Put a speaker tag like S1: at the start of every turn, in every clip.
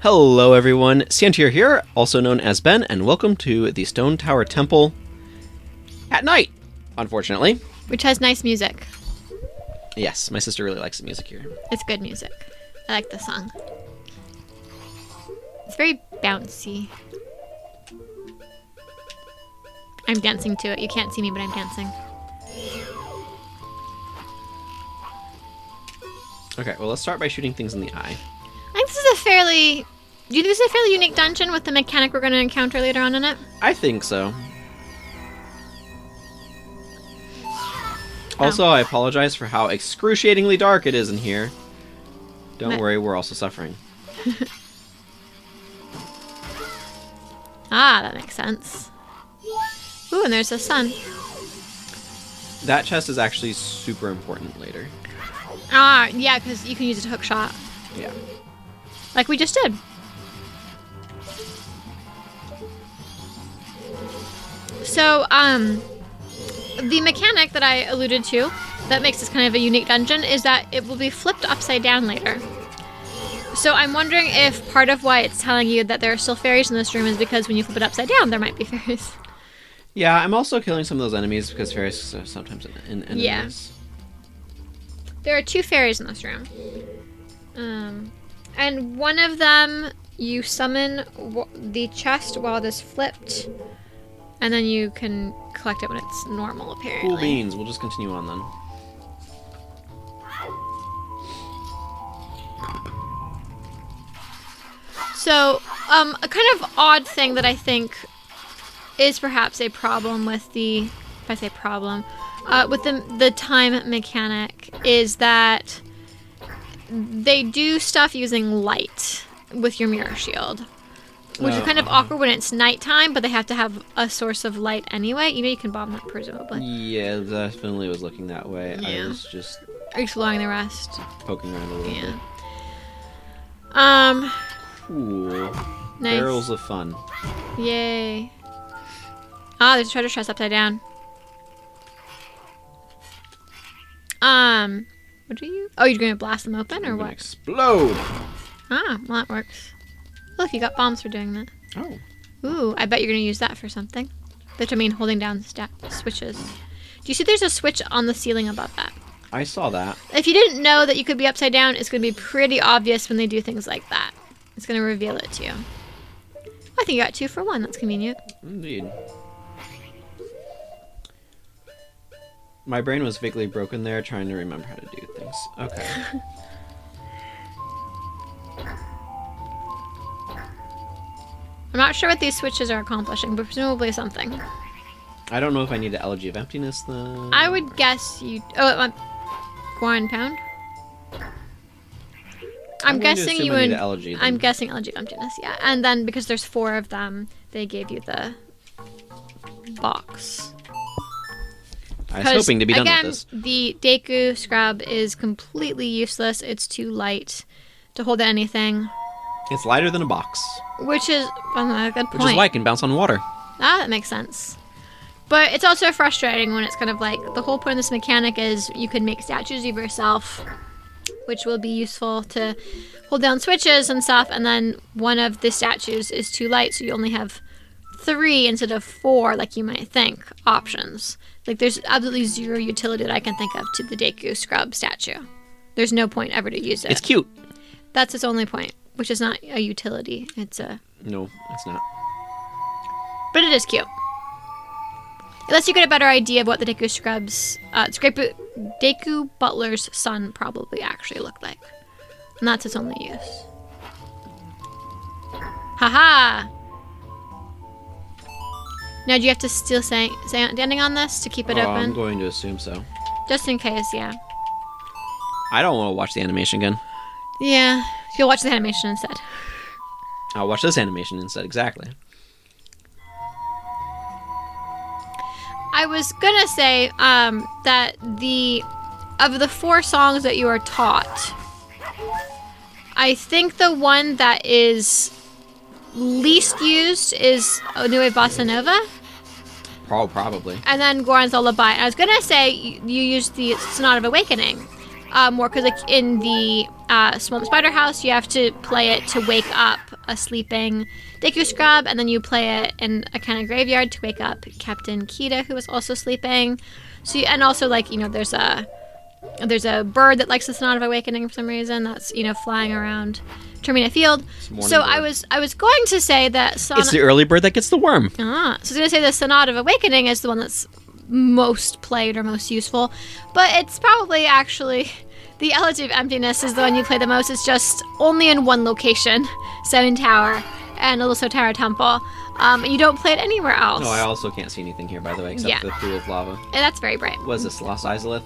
S1: Hello everyone, Santier here, also known as Ben, and welcome to the Stone Tower Temple at night, unfortunately.
S2: Which has nice music.
S1: Yes, my sister really likes the music here.
S2: It's good music. I like the song. It's very bouncy. I'm dancing to it. You can't see me, but I'm dancing.
S1: Okay, well let's start by shooting things in the eye.
S2: I think this is a fairly... Do you think this is a fairly unique dungeon with the mechanic we're going to encounter later on in it?
S1: I think so. Also, I apologize for how excruciatingly dark it is in here. Don't worry, we're also suffering.
S2: Ah, that makes sense. Ooh, and there's the sun.
S1: That chest is actually super important later.
S2: Ah, yeah, because you can use it to hook shot.
S1: Yeah.
S2: Like we just did. So, the mechanic that I alluded to that makes this kind of a unique dungeon is that it will be flipped upside down later. So I'm wondering if part of why it's telling you that there are still fairies in this room is because when you flip it upside down, there might be fairies.
S1: Yeah, I'm also killing some of those enemies because fairies are sometimes in enemies.
S2: Yeah. There are 2 fairies in this room. And one of them, you summon the chest while it is flipped, and then you can collect it when it's normal, apparently.
S1: Cool beans. We'll just continue on then.
S2: So, a kind of odd thing that I think is perhaps a problem with the, if I say problem, with the time mechanic is that they do stuff using light with your mirror shield, which is kind of awkward when it's nighttime, but they have to have a source of light anyway. You know, you can bomb that presumably.
S1: Yeah, definitely was looking that way.
S2: Yeah.
S1: I was just
S2: exploring the rest.
S1: poking around a little bit.
S2: Yeah.
S1: Cool.
S2: Nice.
S1: Barrels of fun.
S2: Yay. Ah, there's a treasure chest upside down. What are you? Oh, you're gonna blast them open or what?
S1: Explode!
S2: Ah, well that works. Look, you got bombs for doing that.
S1: Oh.
S2: Ooh, I bet you're gonna use that for something. Which I mean, holding down switches. Do you see there's a switch on the ceiling above that?
S1: I saw that.
S2: If you didn't know that you could be upside down, it's gonna be pretty obvious when they do things like that. It's gonna reveal it to you. I think you got 2 for 1. That's convenient.
S1: Indeed. My brain was vaguely broken there, trying to remember how to do things. Okay.
S2: I'm not sure what these switches are accomplishing, but presumably something.
S1: I don't know if I need an Elegy of Emptiness, though.
S2: I would guess you... Oh, Goron Pound? I'm guessing you would... I'm guessing Elegy of Emptiness, yeah. And then, because there's 4 of them, they gave you the box.
S1: I was hoping to be done
S2: again,
S1: with this.
S2: The Deku Scrub is completely useless. It's too light to hold anything.
S1: It's lighter than a box.
S2: Which is a good point.
S1: Which is why it can bounce on water.
S2: Ah, that makes sense. But it's also frustrating when it's kind of like, the whole point of this mechanic is you can make statues of yourself, which will be useful to hold down switches and stuff, and then one of the statues is too light, so you only have 3 instead of 4, like you might think, options. Like, there's absolutely 0 utility that I can think of to the Deku Scrub statue. There's no point ever to use it.
S1: It's cute.
S2: That's its only point, which is not a utility. It's a...
S1: No, it's not.
S2: But it is cute. It lets you get a better idea of what the Deku Scrub's... Deku Butler's son probably actually looked like. And that's its only use. Haha! Now, do you have to still say standing on this to keep it open?
S1: I'm going to assume so.
S2: Just in case, yeah.
S1: I don't want to watch the animation again.
S2: Yeah, you'll watch the animation instead.
S1: I'll watch this animation instead, exactly.
S2: I was gonna say that of the 4 songs that you are taught, I think the one that is least used is Onue Bossa Nova.
S1: Probably.
S2: And then Goron's Lullaby. I was gonna say you use the Sonata of Awakening, more because like in the Swamp Spider House, you have to play it to wake up a sleeping Deku Scrub, and then you play it in a kind of graveyard to wake up Captain Kita, who was also sleeping. So and also like, you know, there's a bird that likes the Sonata of Awakening for some reason that's, you know, flying around Termina Field. So I was going to say that
S1: it's the early bird that gets the worm.
S2: So I was going to say the Sonata of Awakening is the one that's most played or most useful, but it's probably actually the Elegy of Emptiness is the one you play the most. It's just only in one location, Seven Tower and Illuso Tower Temple. You don't play it anywhere else.
S1: No, I also can't see anything here, by the way, except the pool of lava.
S2: And that's very bright.
S1: Was this Lost Izalith?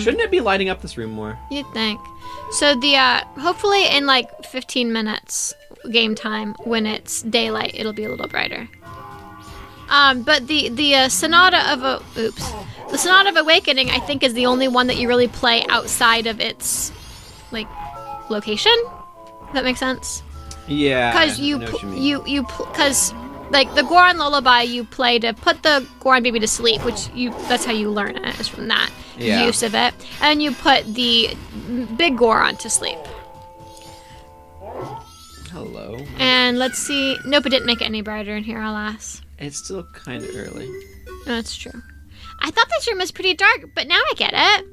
S1: Shouldn't it be lighting up this room more?
S2: You'd think. So the hopefully in like 15 minutes game time, when it's daylight, it'll be a little brighter. But the Sonata of Awakening, I think, is the only one that you really play outside of its like location. Does that make sense?
S1: Yeah.
S2: Because because like the Goron Lullaby, you play to put the Goron baby to sleep, that's how you learn it, is from that use of it, and you put the big Goron to sleep.
S1: Hello.
S2: And let's see. Nope, it didn't make it any brighter in here, alas.
S1: It's still kind of early.
S2: That's true. I thought this room was pretty dark, but now I get it.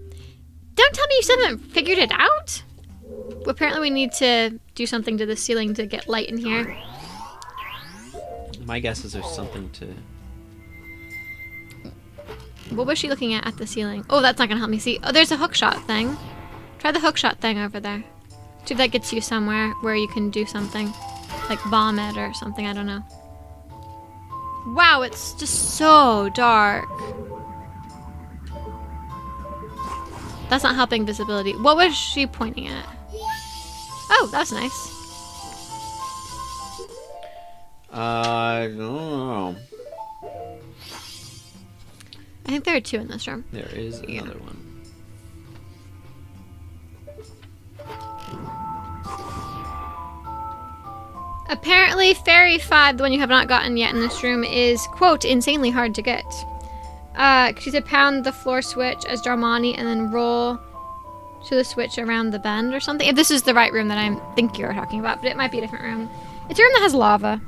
S2: Don't tell me you still haven't figured it out. Well, apparently we need to do something to the ceiling to get light in here.
S1: My guess is there's something to...
S2: What was she looking at the ceiling? Oh, that's not going to help me see. Oh, there's a hookshot thing. Try the hookshot thing over there. See if that gets you somewhere where you can do something. Like bomb it or something, I don't know. Wow, it's just so dark. That's not helping visibility. What was she pointing at? Oh, that's nice.
S1: I don't know.
S2: I think there are two in this room.
S1: There is another one.
S2: Apparently, Fairy 5, the one you have not gotten yet in this room, is, quote, insanely hard to get. She said pound the floor switch as Darmani and then roll to the switch around the bend or something. If this is the right room that I think you're talking about, but it might be a different room. It's a room that has lava.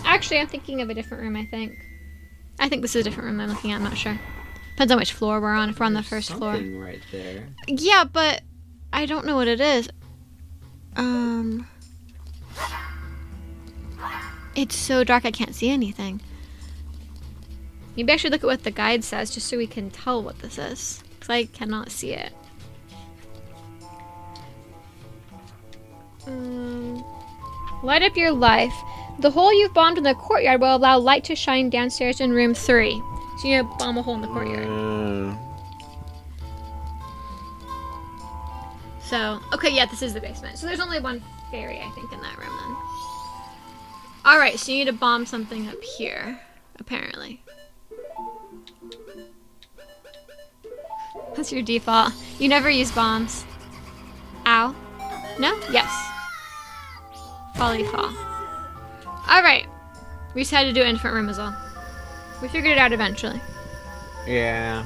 S2: Actually, I'm thinking of a different room, I think. I think this is a different room I'm looking at, I'm not sure. Depends on which floor we're on, if we're on the first floor.
S1: Something right there.
S2: Yeah, but I don't know what it is. It's so dark I can't see anything. Maybe I should look at what the guide says just so we can tell what this is. Because I cannot see it. Light up your life. The hole you've bombed in the courtyard will allow light to shine downstairs in room 3. So you bomb a hole in the courtyard. So, okay, yeah, this is the basement. So there's only one fairy, I think, in that room then. Alright, so you need to bomb something up here, apparently. That's your default. You never use bombs. Ow. No? Yes. Folly fall. Alright. We just had to do it in a different room as well. We figured it out eventually.
S1: Yeah.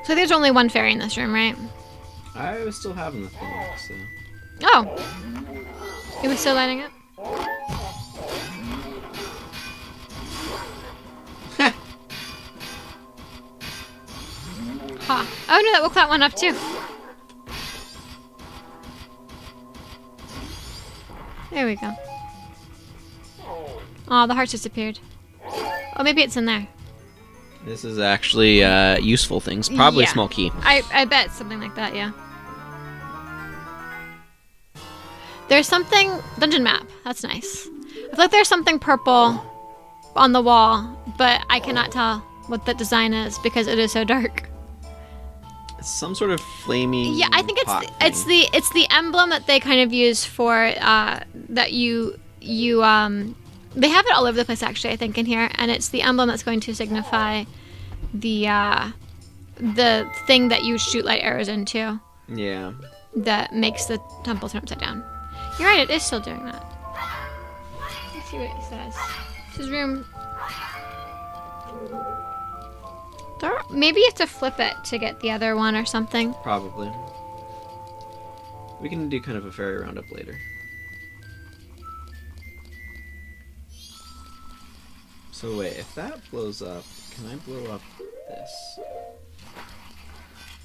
S2: So there's only one fairy in this room, right?
S1: I was still having the thing, so...
S2: Oh! It was still lighting up? Huh. Oh no, that woke that one up too. There we go. Oh, the hearts disappeared. Oh, maybe it's in there.
S1: This is actually useful things. Probably
S2: Yeah.
S1: small key.
S2: I bet something like that, yeah. There's something... Dungeon map. That's nice. I feel like there's something purple on the wall, but I cannot tell what the design is because it is so dark.
S1: It's some sort of flaming...
S2: Yeah, I think it's the emblem that they kind of use for that you they have it all over the place actually, I think, in here, and it's the emblem that's going to signify the thing that you shoot light arrows into.
S1: Yeah.
S2: That makes the temple turn upside down. You're right, it is still doing that. see what it says. This is room. Maybe you have to flip it to get the other one or something.
S1: Probably. We can do kind of a fairy roundup later. So wait, if that blows up, can I blow up this?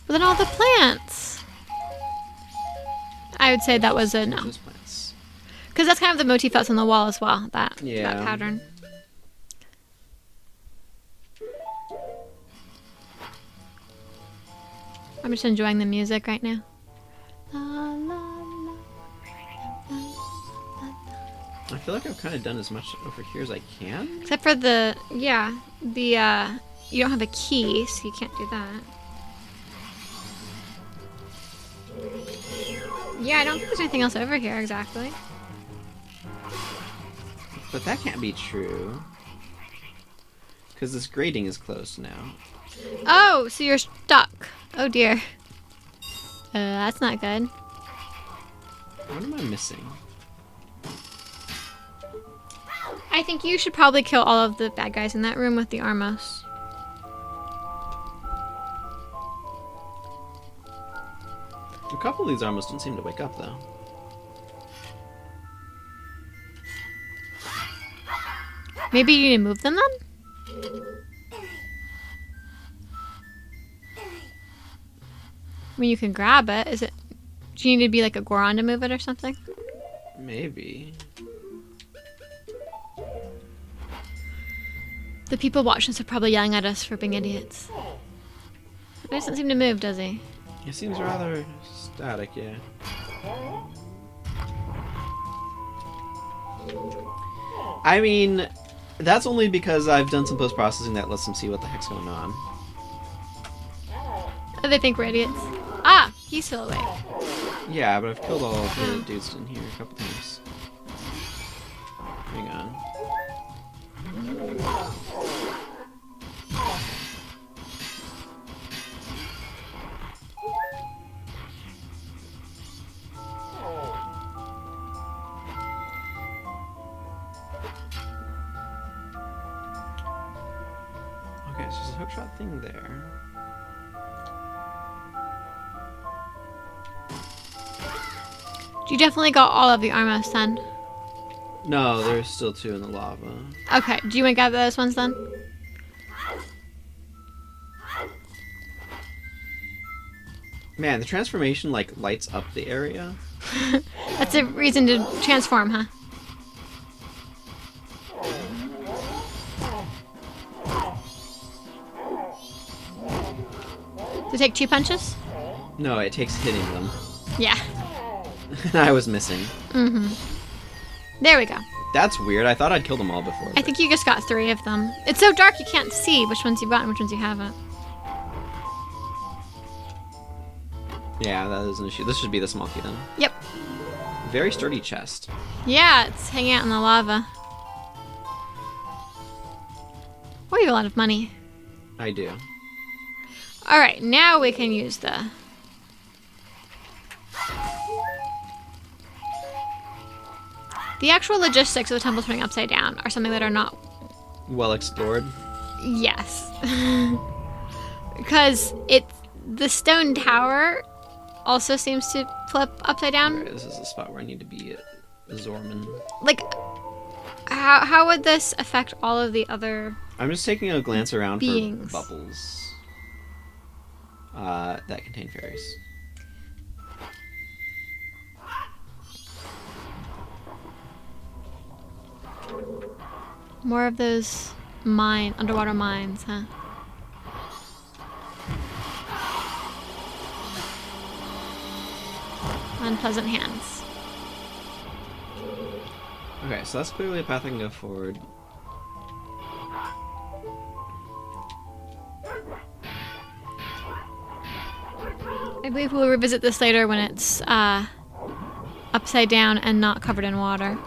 S2: But then all the plants. I would say that was a no.
S1: Those plants.
S2: Because that's kind of the motif that's on the wall as well. That pattern. I'm just enjoying the music right now. La, la, la, la, la.
S1: I feel like I've kind of done as much over here as I can.
S2: Except for you don't have a key, so you can't do that. Yeah, I don't think there's anything else over here exactly.
S1: But that can't be true. Because this grating is closed now.
S2: Oh, so you're stuck. Oh dear. That's not good.
S1: What am I missing?
S2: I think you should probably kill all of the bad guys in that room with the Armos.
S1: A couple of these almost don't seem to wake up, though.
S2: Maybe you need to move them then? I mean, you can grab it. Do you need to be like a Goron to move it or something?
S1: Maybe.
S2: The people watching us are probably yelling at us for being idiots. He doesn't seem to move, does he?
S1: It seems rather static, yeah. I mean, that's only because I've done some post-processing that lets them see what the heck's going on.
S2: Oh, they think we're idiots. Ah, he's still awake.
S1: Yeah, but I've killed all of the dudes in here a couple times. Hang on. Okay, so there's a hookshot thing there.
S2: You definitely got all of the Armos then.
S1: No, there's still two in the lava.
S2: Okay, do you want to grab those ones then?
S1: Man, the transformation like lights up the area.
S2: That's a reason to transform, huh? Does it take 2 punches?
S1: No, it takes hitting them.
S2: Yeah.
S1: I was missing.
S2: Mm-hmm. There we go.
S1: That's weird. I thought I'd killed them all before.
S2: I think you just got 3 of them. It's so dark you can't see which ones you've got and which ones you haven't.
S1: Yeah, that is an issue. This should be the small key then.
S2: Yep.
S1: Very sturdy chest.
S2: Yeah, it's hanging out in the lava. Oh, you have a lot of money.
S1: I do.
S2: Alright, now we can use the... The actual logistics of the temple turning upside down are something that are not...
S1: Well explored.
S2: Yes. Because the stone tower also seems to flip upside down.
S1: Right, this is the spot where I need to be at Zorman.
S2: Like, how would this affect all of the other...
S1: I'm just taking a glance around
S2: beings.
S1: for bubbles that contain fairies.
S2: More of those underwater mines, huh? Unpleasant hands.
S1: Okay, so that's clearly a path I can go forward.
S2: I believe we'll revisit this later when it's upside down and not covered in water.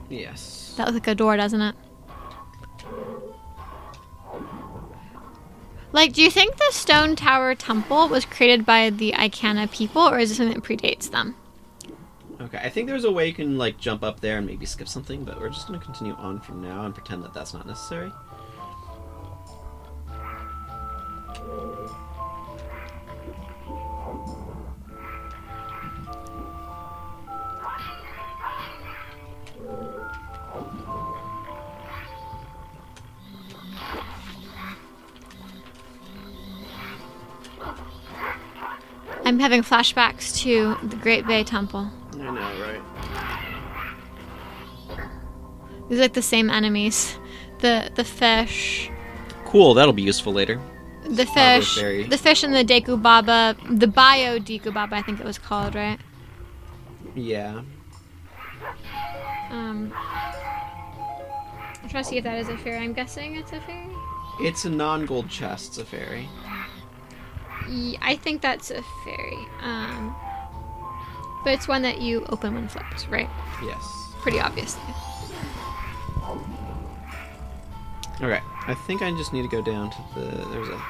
S1: Yes.
S2: That looks like a door, doesn't it? Like, do you think the Stone Tower Temple was created by the Icana people, or is it something that predates them?
S1: Okay, I think there's a way you can like jump up there and maybe skip something, but we're just going to continue on from now and pretend that that's not necessary.
S2: I'm having flashbacks to the Great Bay Temple.
S1: I know, right?
S2: These are like the same enemies. The fish.
S1: Cool, that'll be useful later.
S2: The
S1: Barbara
S2: fish.
S1: Fairy.
S2: The fish and the Deku Baba. The Bio Deku Baba, I think it was called, right?
S1: Yeah.
S2: I'm trying to see if that is a fairy. I'm guessing it's a fairy.
S1: It's a non-gold chest, it's a fairy.
S2: I think that's a fairy. But it's one that you open when flipped, right?
S1: Yes.
S2: Pretty obviously.
S1: Okay, I think I just need to go down to there's a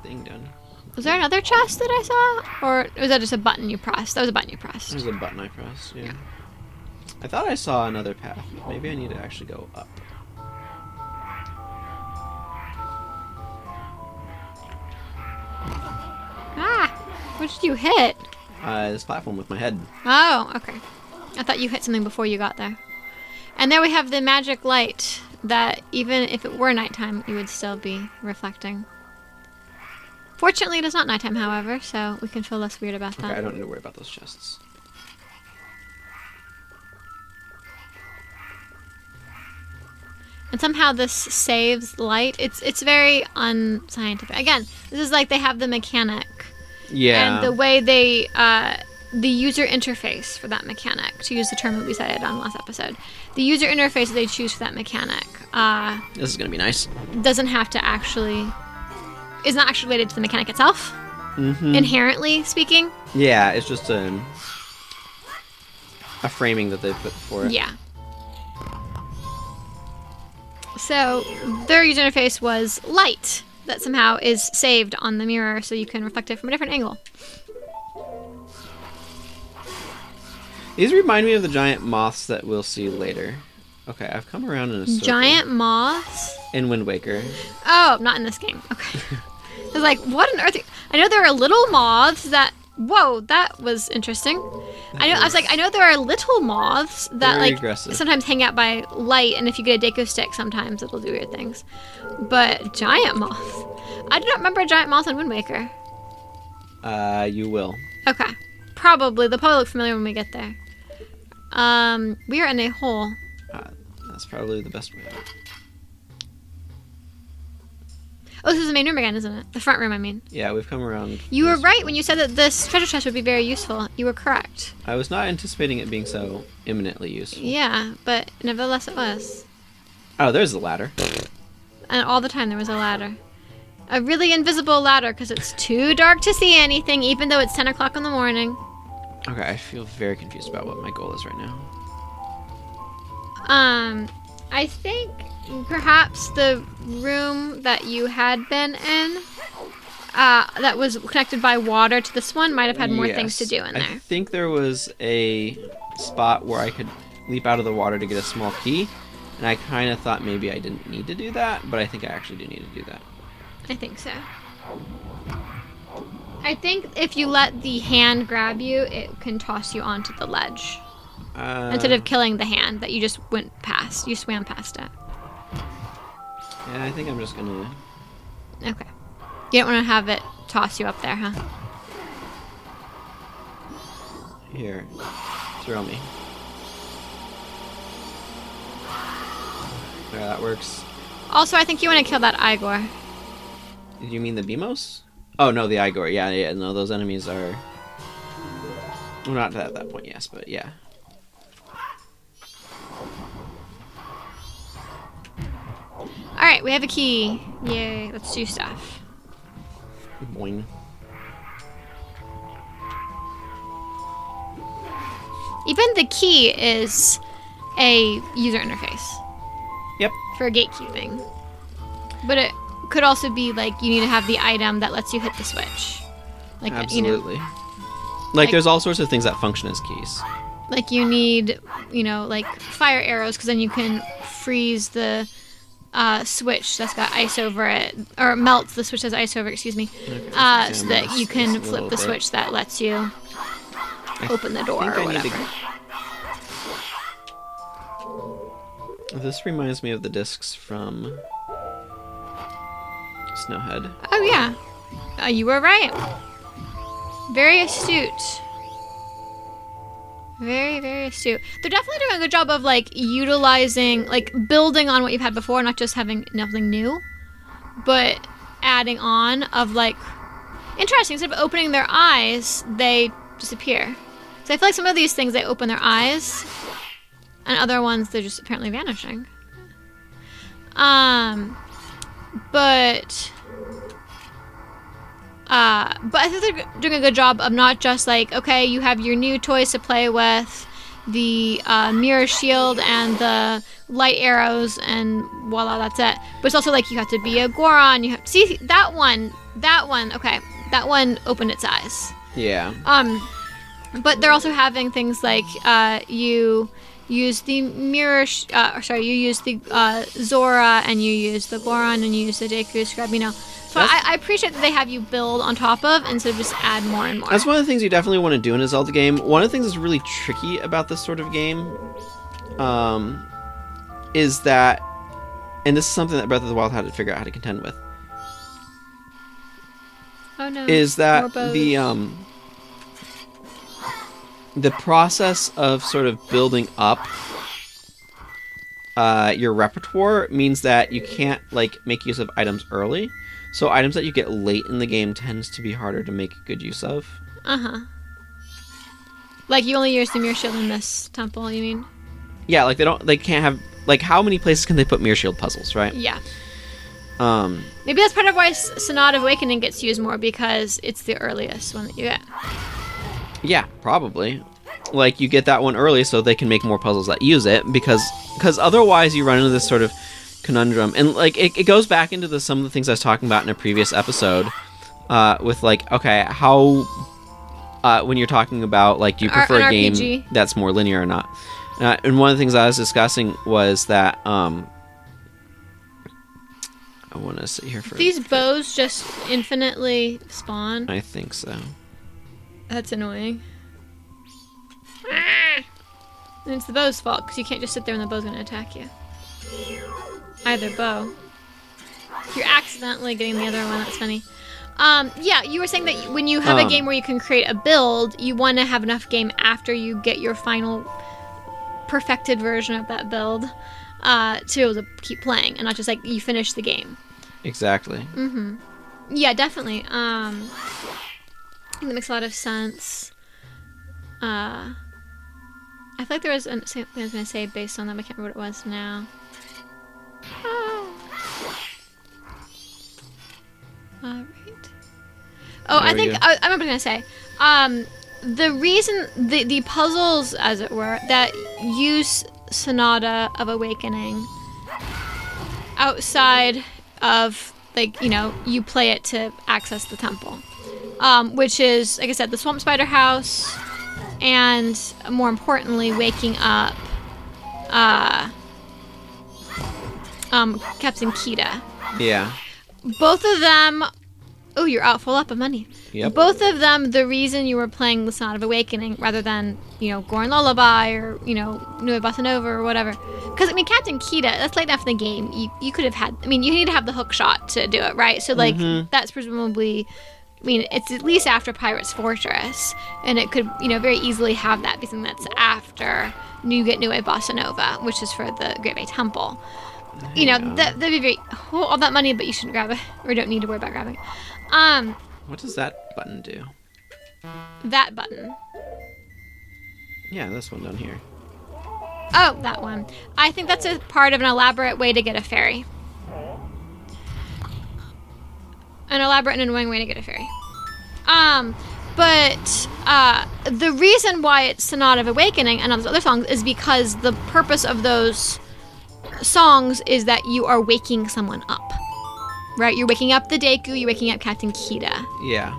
S1: thing down.
S2: Was there another chest that I saw? Or was that just a button you pressed? That was a button you pressed.
S1: There's a button I pressed, yeah. I thought I saw another path. Maybe I need to actually go up.
S2: Ah! What did you hit?
S1: This platform with my head.
S2: Oh, okay. I thought you hit something before you got there. And there we have the magic light that even if it were nighttime, you would still be reflecting. Fortunately, it is not nighttime, however, so we can feel less weird about that.
S1: Okay, I don't need to worry about those chests.
S2: And somehow this saves light. It's very unscientific. Again, this is like they have the mechanic.
S1: Yeah.
S2: And the way they, the user interface for that mechanic, to use the term that we cited on last episode, the user interface that they choose for that mechanic
S1: This is going to be nice.
S2: doesn't have to actually, is not actually related to the mechanic itself, inherently speaking.
S1: Yeah, it's just a framing that they put for it.
S2: Yeah. So their user interface was light that somehow is saved on the mirror so you can reflect it from a different angle.
S1: These remind me of the giant moths that we'll see later. Okay, I've come around in a circle.
S2: Giant moths?
S1: In Wind Waker.
S2: Oh, not in this game. Okay. I was like, what on earth? I know there are little moths that... Whoa, that was interesting. I was like, I know there are little moths that
S1: Very
S2: like
S1: aggressive.
S2: sometimes hang out by light, and if you get a Deku stick, sometimes it'll do weird things. But giant moths, I do not remember a giant moth in Wind Waker.
S1: You will.
S2: Okay, probably they'll probably look familiar when we get there. We are in a hole.
S1: That's probably the best way out.
S2: Oh, this is the main room again, isn't it? The front room, I mean.
S1: Yeah, we've come around.
S2: You were
S1: this
S2: right
S1: way.
S2: when you said that this treasure chest would be very useful. You were correct.
S1: I was not anticipating it being so imminently useful.
S2: Yeah, but nevertheless it was.
S1: Oh, there's the ladder.
S2: And all the time there was a ladder. A really invisible ladder because it's too dark to see anything, even though it's 10 o'clock in the morning.
S1: Okay, I feel very confused about what my goal is right now.
S2: I think perhaps the room that you had been in, that was connected by water to this one, might have had more things to
S1: Yes.
S2: do in there.
S1: I think there was a spot where I could leap out of the water to get a small key, and I kind of thought maybe I didn't need to do that, but I think I actually do need to do that.
S2: I think so. I think if you let the hand grab you, it can toss you onto the ledge. Instead of killing the hand that you just went past. You swam past it.
S1: Yeah, I think I'm just gonna...
S2: Okay. You don't want to have it toss you up there, huh?
S1: Here. Throw me. Yeah, that works.
S2: Also, I think you want to kill that Igor.
S1: Did you mean the Beamos? Oh, no, the Igor. Yeah, no, those enemies are... Well, not at that point, yes, but yeah.
S2: Alright, we have a key. Yay, let's do stuff.
S1: Boing.
S2: Even the key is a user interface
S1: Yep.
S2: for gatekeeping. But it could also be like you need to have the item that lets you hit the switch. Like,
S1: Absolutely.
S2: You know,
S1: Like, there's all sorts of things that function as keys.
S2: Like you need, like fire arrows, because then you can freeze the switch that's got ice over it, or melt the switch that's ice over it, excuse me,
S1: Okay,
S2: so that you can flip the switch that lets you open the door or whatever.
S1: This reminds me of the discs from Snowhead.
S2: Oh yeah, you were right. Very astute. Very, very astute. They're definitely doing a good job of like utilizing, like building on what you've had before, not just having nothing new, but adding on of like, interesting, instead of opening their eyes, they disappear. So I feel like some of these things, they open their eyes, and other ones, they're just apparently vanishing. But I think they're doing a good job of not just like, okay, you have your new toys to play with, the mirror shield and the light arrows, and voila, that's it. But it's also like you have to be a Goron. You have see that one. Okay, that one opened its eyes.
S1: Yeah.
S2: But they're also having things like you use the mirror. You use the Zora, and you use the Goron, and you use the Deku's grabby. So I appreciate that they have you build on top of instead of just add more and more.
S1: That's one of the things you definitely want to do in a Zelda game. One of the things that's really tricky about this sort of game is that, and this is something that Breath of the Wild had to figure out how to contend with.
S2: Oh no!
S1: Is that the process of sort of building up your repertoire means that you can't like make use of items early. So items that you get late in the game tends to be harder to make good use of.
S2: Like you only use the mirror shield in this temple, you mean?
S1: Yeah, like they can't have, like, how many places can they put mirror shield puzzles, right?
S2: Yeah. Maybe that's part of why Sonata of Awakening gets used more, because it's the earliest one that you get.
S1: Yeah, probably. Like, you get that one early so they can make more puzzles that use it, because otherwise you run into this sort of conundrum. And, like, it goes back into some of the things I was talking about in a previous episode, with, like, okay, how, when you're talking about, like, do you prefer a game
S2: RPG
S1: that's more linear or not? And one of the things I was discussing was that, I want to sit here for...
S2: These bows just infinitely spawn?
S1: I think so.
S2: That's annoying. And it's the bow's fault, because you can't just sit there and the bow's going to attack you. Either bow. If you're accidentally getting the other one, that's funny. Yeah, you were saying that when you have a game where you can create a build, you want to have enough game after you get your final perfected version of that build to be able to keep playing, and not just like you finish the game.
S1: Exactly.
S2: Mm-hmm. Yeah, definitely. I think that makes a lot of sense. I feel like there was something I was going to say based on that, but I can't remember what it was now. Alright. Oh, I think I remember what I was going to say. The reason, the puzzles, as it were, that use Sonata of Awakening outside of, like, you know, you play it to access the temple, which is, like I said, the Swamp Spider House, and more importantly, waking up Captain Kita.
S1: Yeah.
S2: Both of them... Oh, you're out full up of money.
S1: Yep.
S2: Both of them, the reason you were playing the Sonata of Awakening rather than, you know, Goron Lullaby or, you know, Nueva Bossa Nova or whatever. Because, I mean, Captain Kita, that's late enough in the game. You could have had... I mean, you need to have the hook shot to do it, right? So, like, that's presumably... I mean, it's at least after Pirate's Fortress. And it could, you know, very easily have that be something that's after you get Nueva Bossa Nova, which is for the Great Bay Temple. You know, that'd be very... all that money, but you shouldn't grab it. Or don't need to worry about grabbing it.
S1: What does that button do?
S2: That button.
S1: Yeah, this one down here.
S2: Oh, that one. I think that's a part of an elaborate way to get a fairy. An elaborate and annoying way to get a fairy. But the reason why it's Sonata of Awakening and all those other songs is because the purpose of those songs is that you are waking someone up. Right? You're waking up the Deku, you're waking up Captain Kita.
S1: Yeah.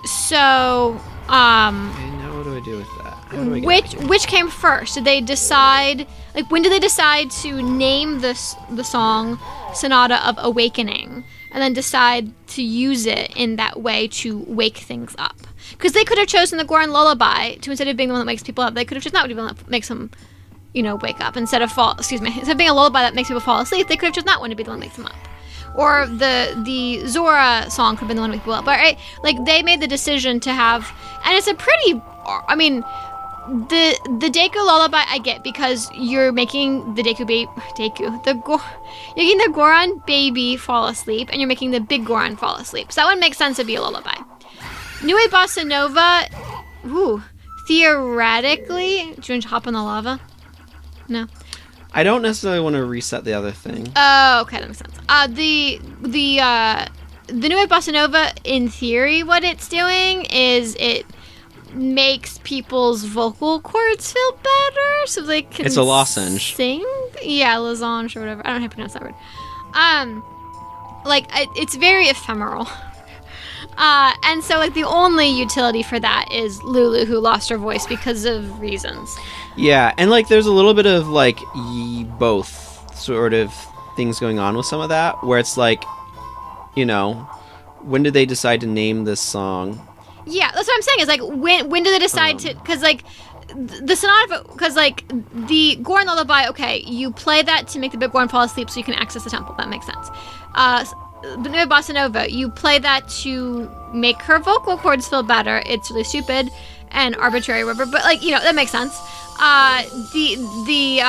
S2: So,
S1: Okay, now what do I do with that? How do I get
S2: Which came first? Did they decide, like, when did they decide to name the song Sonata of Awakening, and then decide to use it in that way to wake things up? Because they could have chosen the Goron Lullaby to, instead of being the one that wakes people up, they could have chosen that one that makes them, wake up instead of instead of being a lullaby that makes people fall asleep, they could have chosen that one to be the one that makes them up. Or the Zora song could have been the one to wake people up. But right, like, they made the decision to have, and it's a pretty, I mean, the Deku Lullaby I get, because you're making the you're making the Goron baby fall asleep, and you're making the big Goron fall asleep. So that one makes sense to be a lullaby. Nue Bossa Nova, theoretically, do you want to hop in the lava? No.
S1: I don't necessarily want to reset the other thing.
S2: Oh, okay, that makes sense. The Nue Bossa Nova, in theory, what it's doing is it makes people's vocal cords feel better, so they can.
S1: It's a lozenge.
S2: Sing, yeah, lozenge or whatever. I don't know how to pronounce that word. It's very ephemeral. And so, like, the only utility for that is Lulu, who lost her voice because of reasons.
S1: Yeah, and, like, there's a little bit of, like, both sort of things going on with some of that, where it's like, when did they decide to name this song? Yeah,
S2: that's what I'm saying, is, like, when did they decide to, because, like, the Sonata, because, like, the Goron Lullaby, okay, you play that to make the big Goron fall asleep so you can access the temple. That makes sense. The Nue Bossa Nova, you play that to make her vocal cords feel better. It's really stupid and arbitrary, whatever, but, like, that makes sense. The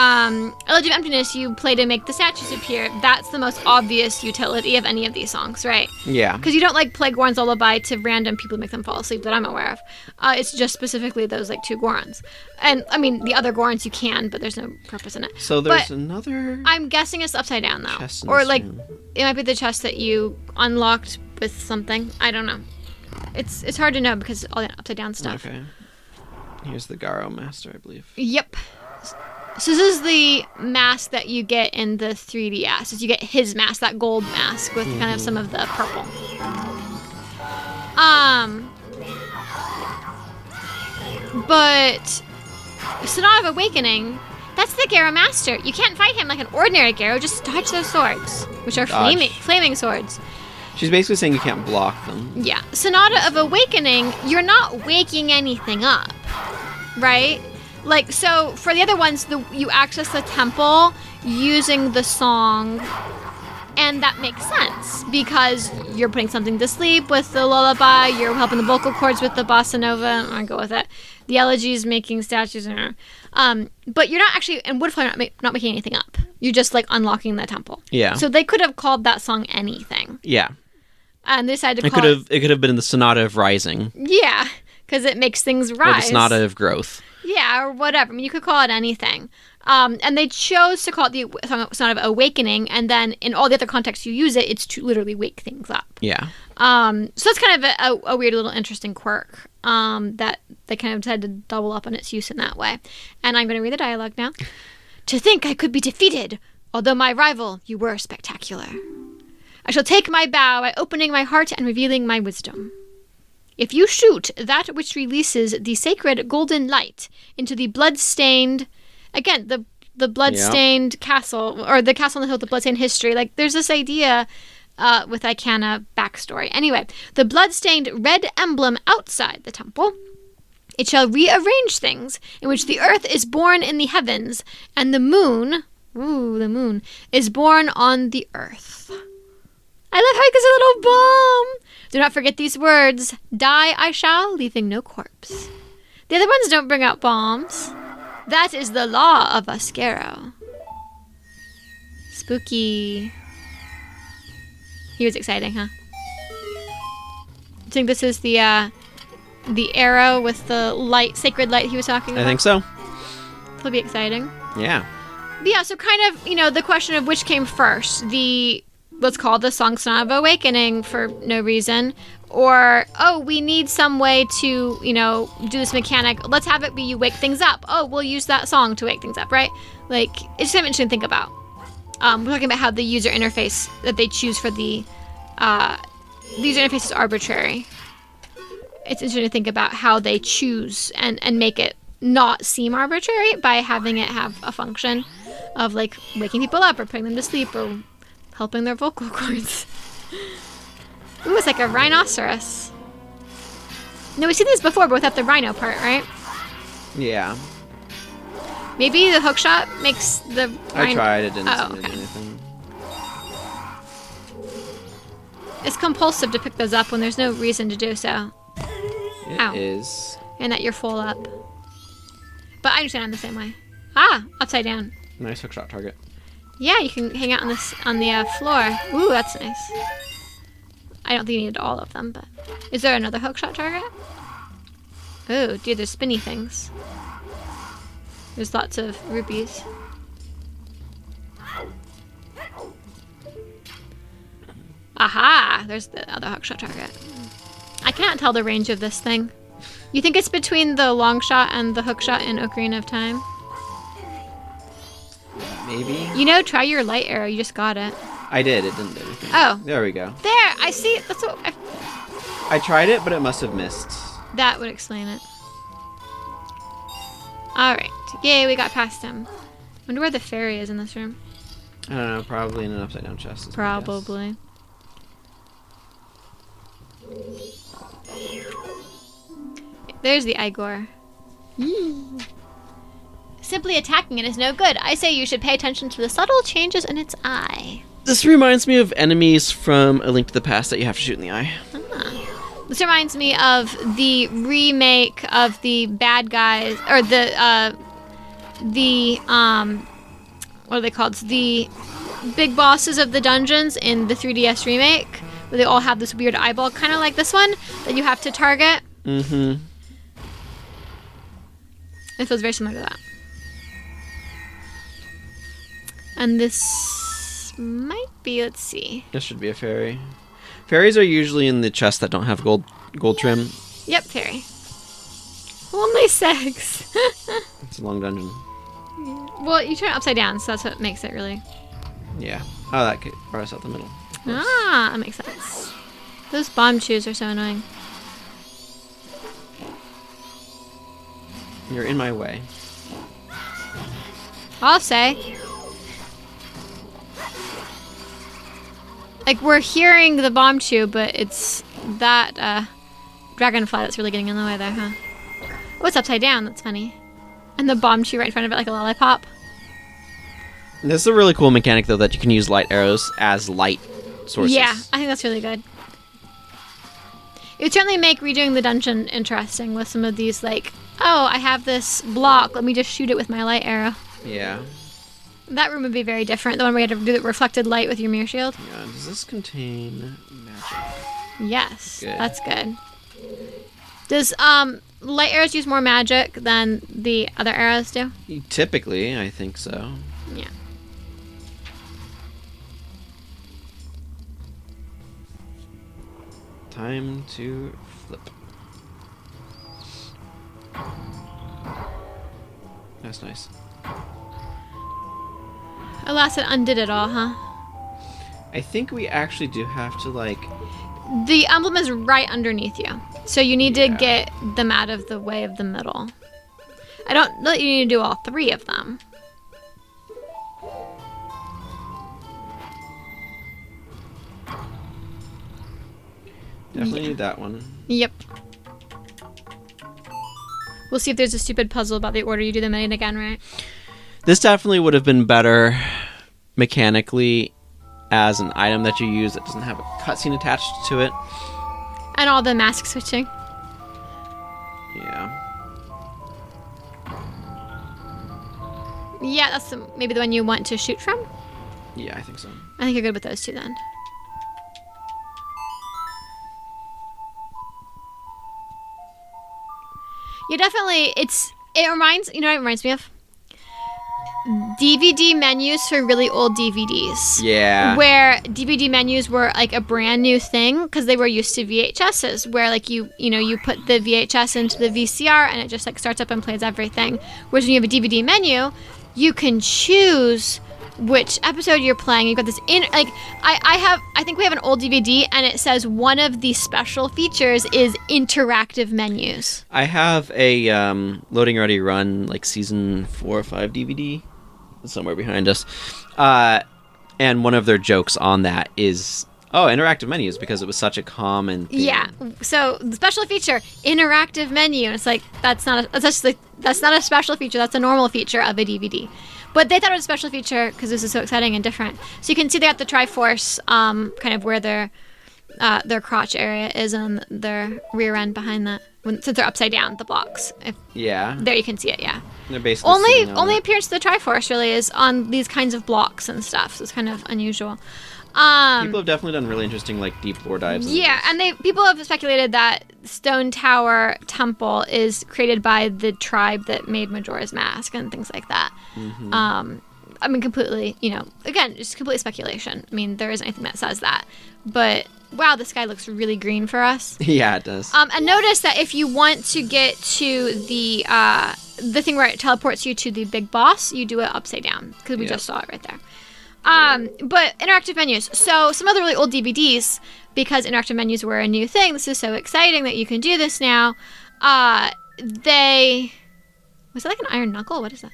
S2: Elegy of Emptiness, you play to make the statues appear. That's the most obvious utility of any of these songs, right?
S1: Yeah.
S2: Because you don't, like, play Goron's Lullaby to random people to make them fall asleep that I'm aware of. It's just specifically those, like, 2 Gorons. And, I mean, the other Gorons you can, but there's no purpose in it.
S1: So there's another...
S2: I'm guessing it's upside down, though. Or, like, it might be the chest that you unlocked with something. I don't know. It's hard to know because all that upside down stuff.
S1: Okay. Here's the Garo Master, I believe.
S2: Yep. So this is the mask that you get in the 3DS. Is you get his mask, that gold mask with kind of some of the purple. But Sonata of Awakening, that's the Garo Master. You can't fight him like an ordinary Garo. Just dodge those swords, which are flaming swords.
S1: She's basically saying you can't block them.
S2: Yeah. Sonata of Awakening, you're not waking anything up, right? Like, so for the other ones, you access the temple using the song, and that makes sense because you're putting something to sleep with the lullaby, you're helping the vocal cords with the bossa nova, I'll go with it. The elegies making statues, but you're not actually, in Woodflower, not making anything up. You're just, like, unlocking the temple.
S1: Yeah.
S2: So they could have called that song anything.
S1: Yeah.
S2: And they decided to call it...
S1: It could have been the Sonata of Rising.
S2: Yeah, because it makes things rise.
S1: Or the Sonata of Growth.
S2: Yeah, or whatever. I mean, you could call it anything. And they chose to call it the Sonata of Awakening, and then in all the other contexts you use it, it's to literally wake things up.
S1: Yeah.
S2: So that's kind of a weird little interesting quirk that they kind of decided to double up on its use in that way. And I'm going to read the dialogue now. To think I could be defeated, although my rival, you were spectacular. I shall take my bow by opening my heart and revealing my wisdom. If you shoot that which releases the sacred golden light into the blood-stained... Again, the blood-stained castle, or the castle on the hill with the blood-stained history. Like, there's this idea with Icana backstory. Anyway, the blood-stained red emblem outside the temple... It shall rearrange things in which the earth is born in the heavens, and the moon, is born on the earth. I love how he gives a little bomb. Do not forget these words. Die I shall, leaving no corpse. The other ones don't bring out bombs. That is the law of Ascaro. Spooky. He was exciting, huh? I think this is the arrow with the light, sacred light he was talking about.
S1: I think so.
S2: It'll be exciting.
S1: Yeah.
S2: But yeah, so kind of, the question of which came first. Let's call the song Sonata of Awakening for no reason. Or, we need some way to, do this mechanic. Let's have it be you wake things up. We'll use that song to wake things up, right? Like, it's just kind of interesting to think about. We're talking about how the user interface that they choose for the user interface is arbitrary. it's interesting to think about how they choose and make it not seem arbitrary by having it have a function of like waking people up or putting them to sleep or helping their vocal cords. Ooh, it's like a rhinoceros. No, we've seen these before, but without the rhino part, right?
S1: Yeah.
S2: Maybe the hookshot makes the
S1: I tried, it didn't
S2: Oh,
S1: seem to do
S2: okay.
S1: anything.
S2: It's compulsive to pick those up when there's no reason to do so.
S1: It
S2: Ow.
S1: is.
S2: And that you're full up. But I understand I'm the same way. Ah, upside down.
S1: Nice hookshot target.
S2: Yeah, you can hang out on the floor. Ooh, that's nice. I don't think you needed all of them, but is there another hookshot target? Oh, dude, there's spinny things. There's lots of rupees. Aha! There's the other hookshot target. I cannot tell the range of this thing. You think it's between the long shot and the hookshot in Ocarina of Time?
S1: Maybe?
S2: You know, try your light arrow. You just got it.
S1: I did, it didn't do anything.
S2: Oh.
S1: There we go.
S2: There! I see. That's what
S1: I tried it, but it must have missed.
S2: that would explain it. Alright. Yay, we got past him. Wonder where the fairy is in this room.
S1: I don't know, probably in an upside down chest. is my guess.
S2: Probably. There's the Igor. Simply attacking it is no good. I say you should pay attention to the subtle changes in its eye.
S1: This reminds me of enemies from A Link to the Past that you have to shoot in the eye.
S2: This reminds me of the remake of the bad guys, or what are they called? The big bosses of the dungeons in the 3DS remake, where they all have this weird eyeball, kind of like this one, that you have to target.
S1: Mm-hmm.
S2: It feels very similar to that. And this might be, let's see.
S1: This should be a fairy. Fairies are usually in the chests that don't have gold trim.
S2: Yep, fairy. Only 6.
S1: It's a long dungeon.
S2: Well, you turn it upside down, so that's what makes it really.
S1: Yeah. Oh, that brought us out the middle. Of course.
S2: Ah, that makes sense. Those bomb chews are so annoying.
S1: You're in my way.
S2: I'll say. Like, we're hearing the bomb chew, but it's that dragonfly that's really getting in the way there, huh? Oh, it's upside down. That's funny. And the bomb chew right in front of it like a lollipop.
S1: This is a really cool mechanic, though, that you can use light arrows as light sources.
S2: Yeah, I think that's really good. It would certainly make redoing the dungeon interesting with some of these, like, oh, I have this block, let me just shoot it with my light arrow.
S1: Yeah.
S2: That room would be very different. The one where you had to do the reflected light with your mirror shield.
S1: Yeah. Does this contain magic?
S2: Yes,
S1: Good.
S2: that's good. Does light arrows use more magic than the other arrows do?
S1: Typically, I think so.
S2: Yeah.
S1: Time to flip. That's nice.
S2: Alas, it undid it all, huh?
S1: I think we actually do have to, like...
S2: The emblem is right underneath you. So you need to
S1: Yeah.
S2: get them out of the way of the middle. I don't know that you need to do all 3 of them.
S1: Definitely
S2: Yeah.
S1: need that one.
S2: Yep. We'll see if there's a stupid puzzle about the order you do them in again, right?
S1: This definitely would have been better mechanically as an item that you use that doesn't have a cutscene attached to it.
S2: And all the mask switching.
S1: Yeah.
S2: Yeah, that's maybe the one you want to shoot from.
S1: Yeah, I think so.
S2: I think you're good with those 2 then. Yeah, definitely. It reminds, you know what it reminds me of? DVD menus for really old DVDs.
S1: Yeah.
S2: Where DVD menus were like a brand new thing because they were used to VHSs, where like you put the VHS into the VCR and it just like starts up and plays everything. Whereas when you have a DVD menu, you can choose which episode you're playing. You've got this I think we have an old DVD, and it says one of the special features is interactive menus.
S1: I have a Loading Ready Run, like season 4 or 5 DVD somewhere behind us. And one of their jokes on that is, interactive menus, because it was such a common thing.
S2: Yeah. So the special feature, interactive menu. And it's like, that's not a special feature. That's a normal feature of a DVD. But they thought it was a special feature because this is so exciting and different. So you can see they got the Triforce, kind of where their crotch area is on their rear end behind that. Since they're upside down, the blocks. There you can see it, yeah.
S1: They're basically
S2: only appearance of the Triforce really is on these kinds of blocks and stuff. So it's kind of unusual.
S1: People have definitely done really interesting, like, deep lore dives.
S2: Yeah, and people have speculated that Stone Tower Temple is created by the tribe that made Majora's Mask and things like that.
S1: Mm-hmm.
S2: I mean, completely, again, just complete speculation. I mean, there isn't anything that says that. But, wow, the sky looks really green for us.
S1: Yeah, it does.
S2: And notice that if you want to get to the thing where it teleports you to the big boss, you do it upside down, because we just saw it right there. But interactive menus. So some other really old DVDs, because interactive menus were a new thing. This is so exciting that you can do this now. Was that like an iron knuckle? What is that?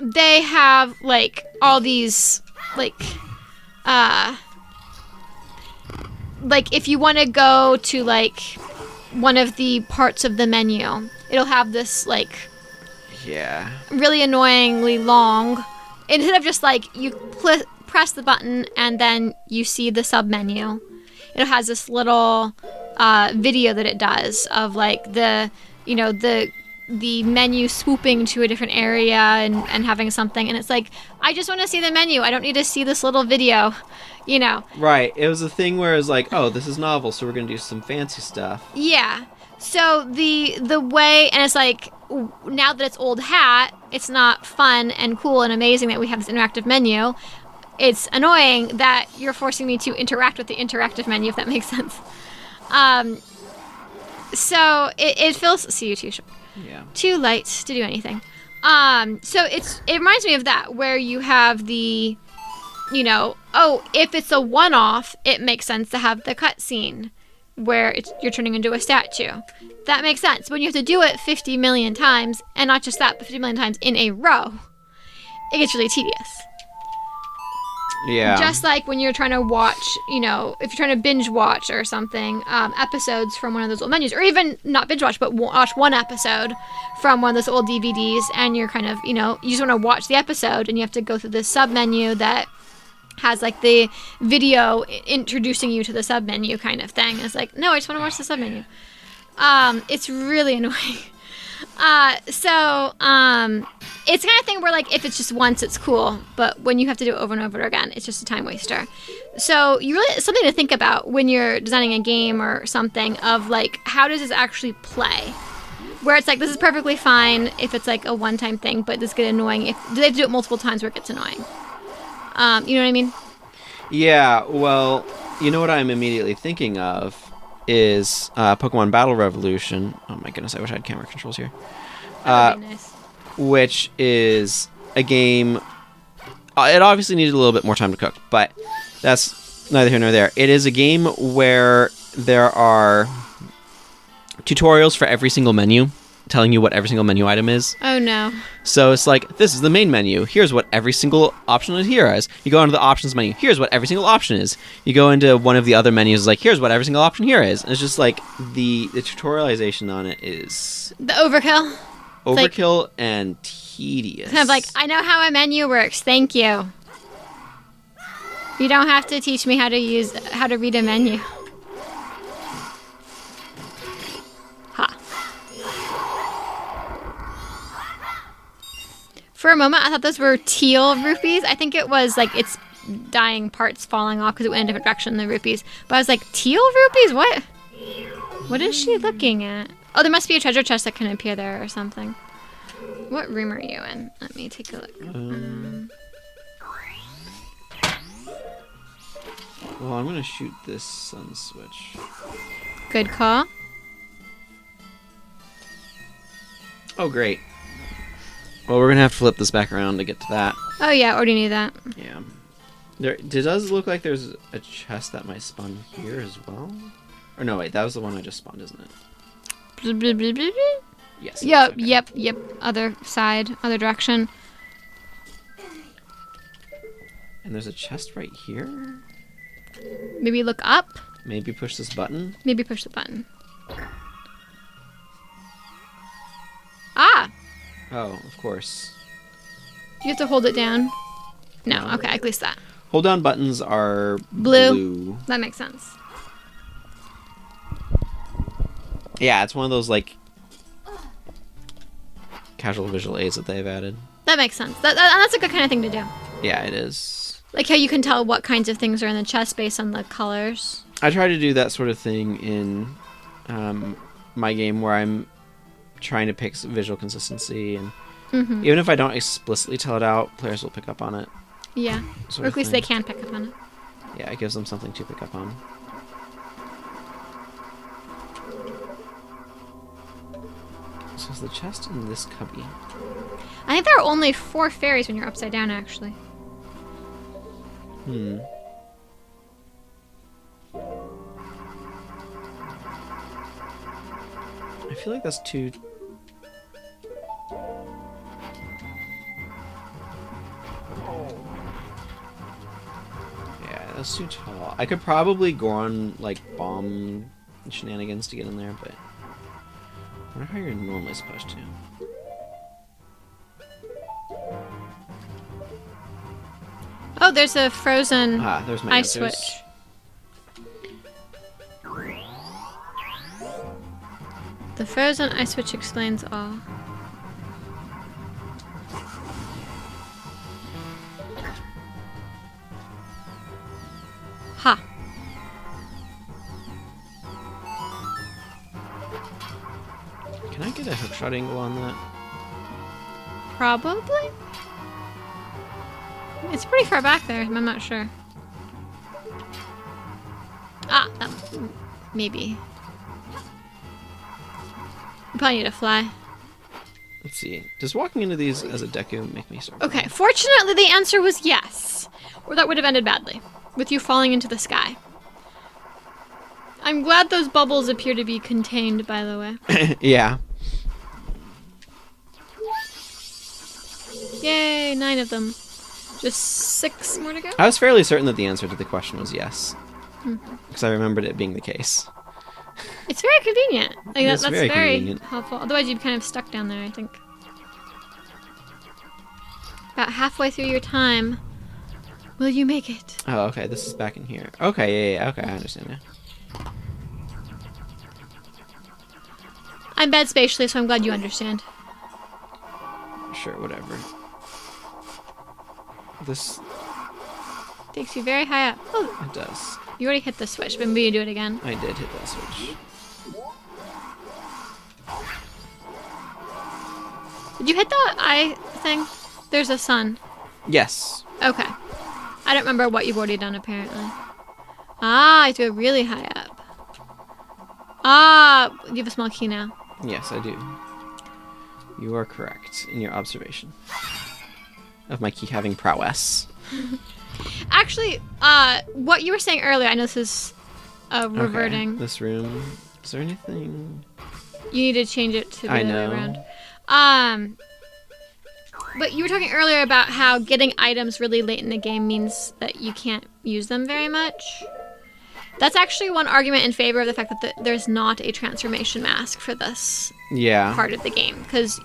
S2: They have like all these like if you want to go to like one of the parts of the menu, it'll have this like really annoyingly long. Instead of just like you press the button and then you see the sub menu, it has this little video that it does of like the menu swooping to a different area and having something, and it's like, I just want to see the menu. I don't need to see this little video, Right.
S1: It was a thing where it was like, this is novel, so we're gonna do some fancy stuff.
S2: Yeah. So the way, and it's like, now that it's old hat, it's not fun and cool and amazing that we have this interactive menu. It's annoying that you're forcing me to interact with the interactive menu, if that makes sense. So it feels, see you too short.
S1: Yeah.
S2: Too light to do anything. So it reminds me of that, where you have the, if it's a one-off, it makes sense to have the cutscene where you're turning into a statue. That makes sense. When you have to do it 50 million times, and not just that, but 50 million times in a row, it gets really tedious.
S1: Yeah.
S2: Just like when you're trying to watch, if you're trying to binge watch or something, episodes from one of those old menus, or even not binge watch, but watch one episode from one of those old DVDs, and you're kind of, you just want to watch the episode, and you have to go through this sub menu that has like the video introducing you to the sub menu kind of thing. And it's like, no, I just want to watch the sub menu. It's really annoying. It's the kind of thing where like if it's just once, it's cool, but when you have to do it over and over again, it's just a time waster. So it's something to think about when you're designing a game or something, of like, how does this actually play? Where it's like, this is perfectly fine if it's like a one-time thing, but this gets annoying if they have to do it multiple times where it gets annoying. You know what I mean?
S1: Yeah, well, you know what I'm immediately thinking of is Pokemon Battle Revolution. Oh my goodness, I wish I had camera controls here.
S2: That would be nice.
S1: Which is a game... it obviously needed a little bit more time to cook, but that's neither here nor there. It is a game where there are tutorials for every single menu, telling you what every single menu item is.
S2: Oh no.
S1: So it's like, this is the main menu. Here's what every single option is here is. You go into the options menu. Here's what every single option is. You go into one of the other menus. It's like, here's what every single option here is. And it's just like, the tutorialization on it is...
S2: The overkill.
S1: Overkill and tedious.
S2: Kind of like, I know how a menu works. Thank you. You don't have to teach me how to read a menu. Ha. For a moment, I thought those were teal rupees. I think it was like its dying parts falling off because it went in a different direction than the rupees. But I was like, teal rupees? What? What is she looking at? Oh, there must be a treasure chest that can appear there or something. What room are you in? Let me take a look.
S1: Well, I'm going to shoot this sun switch.
S2: Good call.
S1: Oh, great. Well, we're gonna have to flip this back around to get to that.
S2: Oh yeah, already knew that.
S1: Yeah. It does look like there's a chest that might spawn here as well. Or no, wait, that was the one I just spawned, isn't it? Yes.
S2: Yep,
S1: Okay.
S2: yep. Other side, other direction.
S1: And there's a chest right here.
S2: Maybe look up.
S1: Maybe push this button.
S2: Maybe push the button. Ah!
S1: Oh, of course.
S2: You have to hold it down. No, okay, at least that.
S1: Hold down buttons are
S2: Blue. That makes sense.
S1: Yeah, it's one of those like casual visual aids that they've added.
S2: That makes sense. That's a good kind of thing to do.
S1: Yeah, it is.
S2: Like how you can tell what kinds of things are in the chest based on the colors.
S1: I try to do that sort of thing in my game where I'm trying to pick visual consistency, and even if I don't explicitly tell it out, players will pick up on it.
S2: Yeah, or at least they can pick up on it.
S1: Yeah, it gives them something to pick up on. So is the chest in this cubby?
S2: I think there are only 4 fairies when you're upside down, actually.
S1: I feel like that's too... Yeah, that's too tall. I could probably go on, like, bomb shenanigans to get in there, but... I wonder how you're normally supposed to.
S2: Oh, there's a frozen
S1: There's my
S2: ice
S1: answers.
S2: switch. The frozen ice switch explains all. Ha.
S1: Can I get a hookshot angle on that?
S2: Probably? It's pretty far back there, I'm not sure. Ah, that maybe. You probably need to fly.
S1: Let's see. Does walking into these as a Deku make me start?
S2: Okay, fortunately the answer was yes. Or that would have ended badly, with you falling into the sky. I'm glad those bubbles appear to be contained, by the way.
S1: Yeah.
S2: Yay, 9 of them. Just 6 more to go?
S1: I was fairly certain that the answer to the question was yes. Because I remembered it being the case.
S2: It's very convenient. Like,
S1: It's
S2: that's
S1: very
S2: very
S1: convenient.
S2: helpful. Otherwise, you'd be kind of stuck down there, I think. About halfway through your time. Will you make it?
S1: Oh, okay. This is back in here. Okay, yeah. Okay, I understand now.
S2: I'm bad spatially, so I'm glad you understand.
S1: Sure, whatever. This...
S2: Takes you very high up. Oh,
S1: It does.
S2: you already hit the switch, but maybe you do it again.
S1: I did hit that switch.
S2: Did you hit the eye thing? There's a sun.
S1: Yes.
S2: Okay. I don't remember what you've already done, apparently. Ah, you have to go really high up. Ah, you have a small key now.
S1: Yes, I do. You are correct in your observation of my key having prowess.
S2: Actually, what you were saying earlier, I know this is reverting.
S1: Okay, this room. Is there anything?
S2: You need to change it to the
S1: I
S2: other
S1: know.
S2: way around. But you were talking earlier about how getting items really late in the game means that you can't use them very much. That's actually one argument in favor of the fact that there's not a transformation mask for this
S1: Yeah.
S2: part of the game. Because,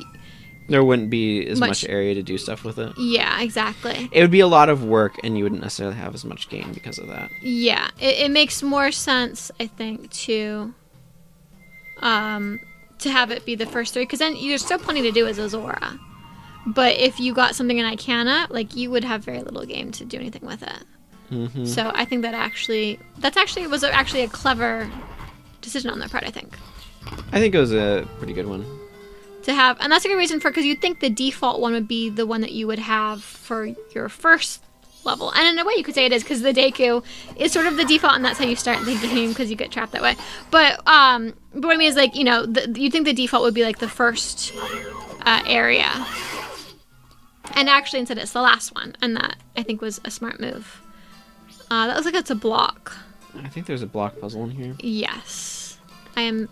S1: There wouldn't be as much area to do stuff with it.
S2: yeah, exactly.
S1: It would be a lot of work, and you wouldn't necessarily have as much gain because of that.
S2: Yeah, it makes more sense, I think, to have it be the first 3, because then there's still plenty to do as Azora. But if you got something in Icana, like, you would have very little game to do anything with it.
S1: Mm-hmm.
S2: So I think that was actually a clever decision on their part, I think.
S1: I think it was a pretty good one.
S2: To have, and that's a good reason because you'd think the default one would be the one that you would have for your first level. And in a way you could say it is, because the Deku is sort of the default, and that's how you start the game, because you get trapped that way. But what I mean is, like, you know, you'd think the default would be like the first area. And actually, instead, it's the last one, and that I think was a smart move. That looks like it's a block.
S1: I think there's a block puzzle in here.
S2: Yes, I am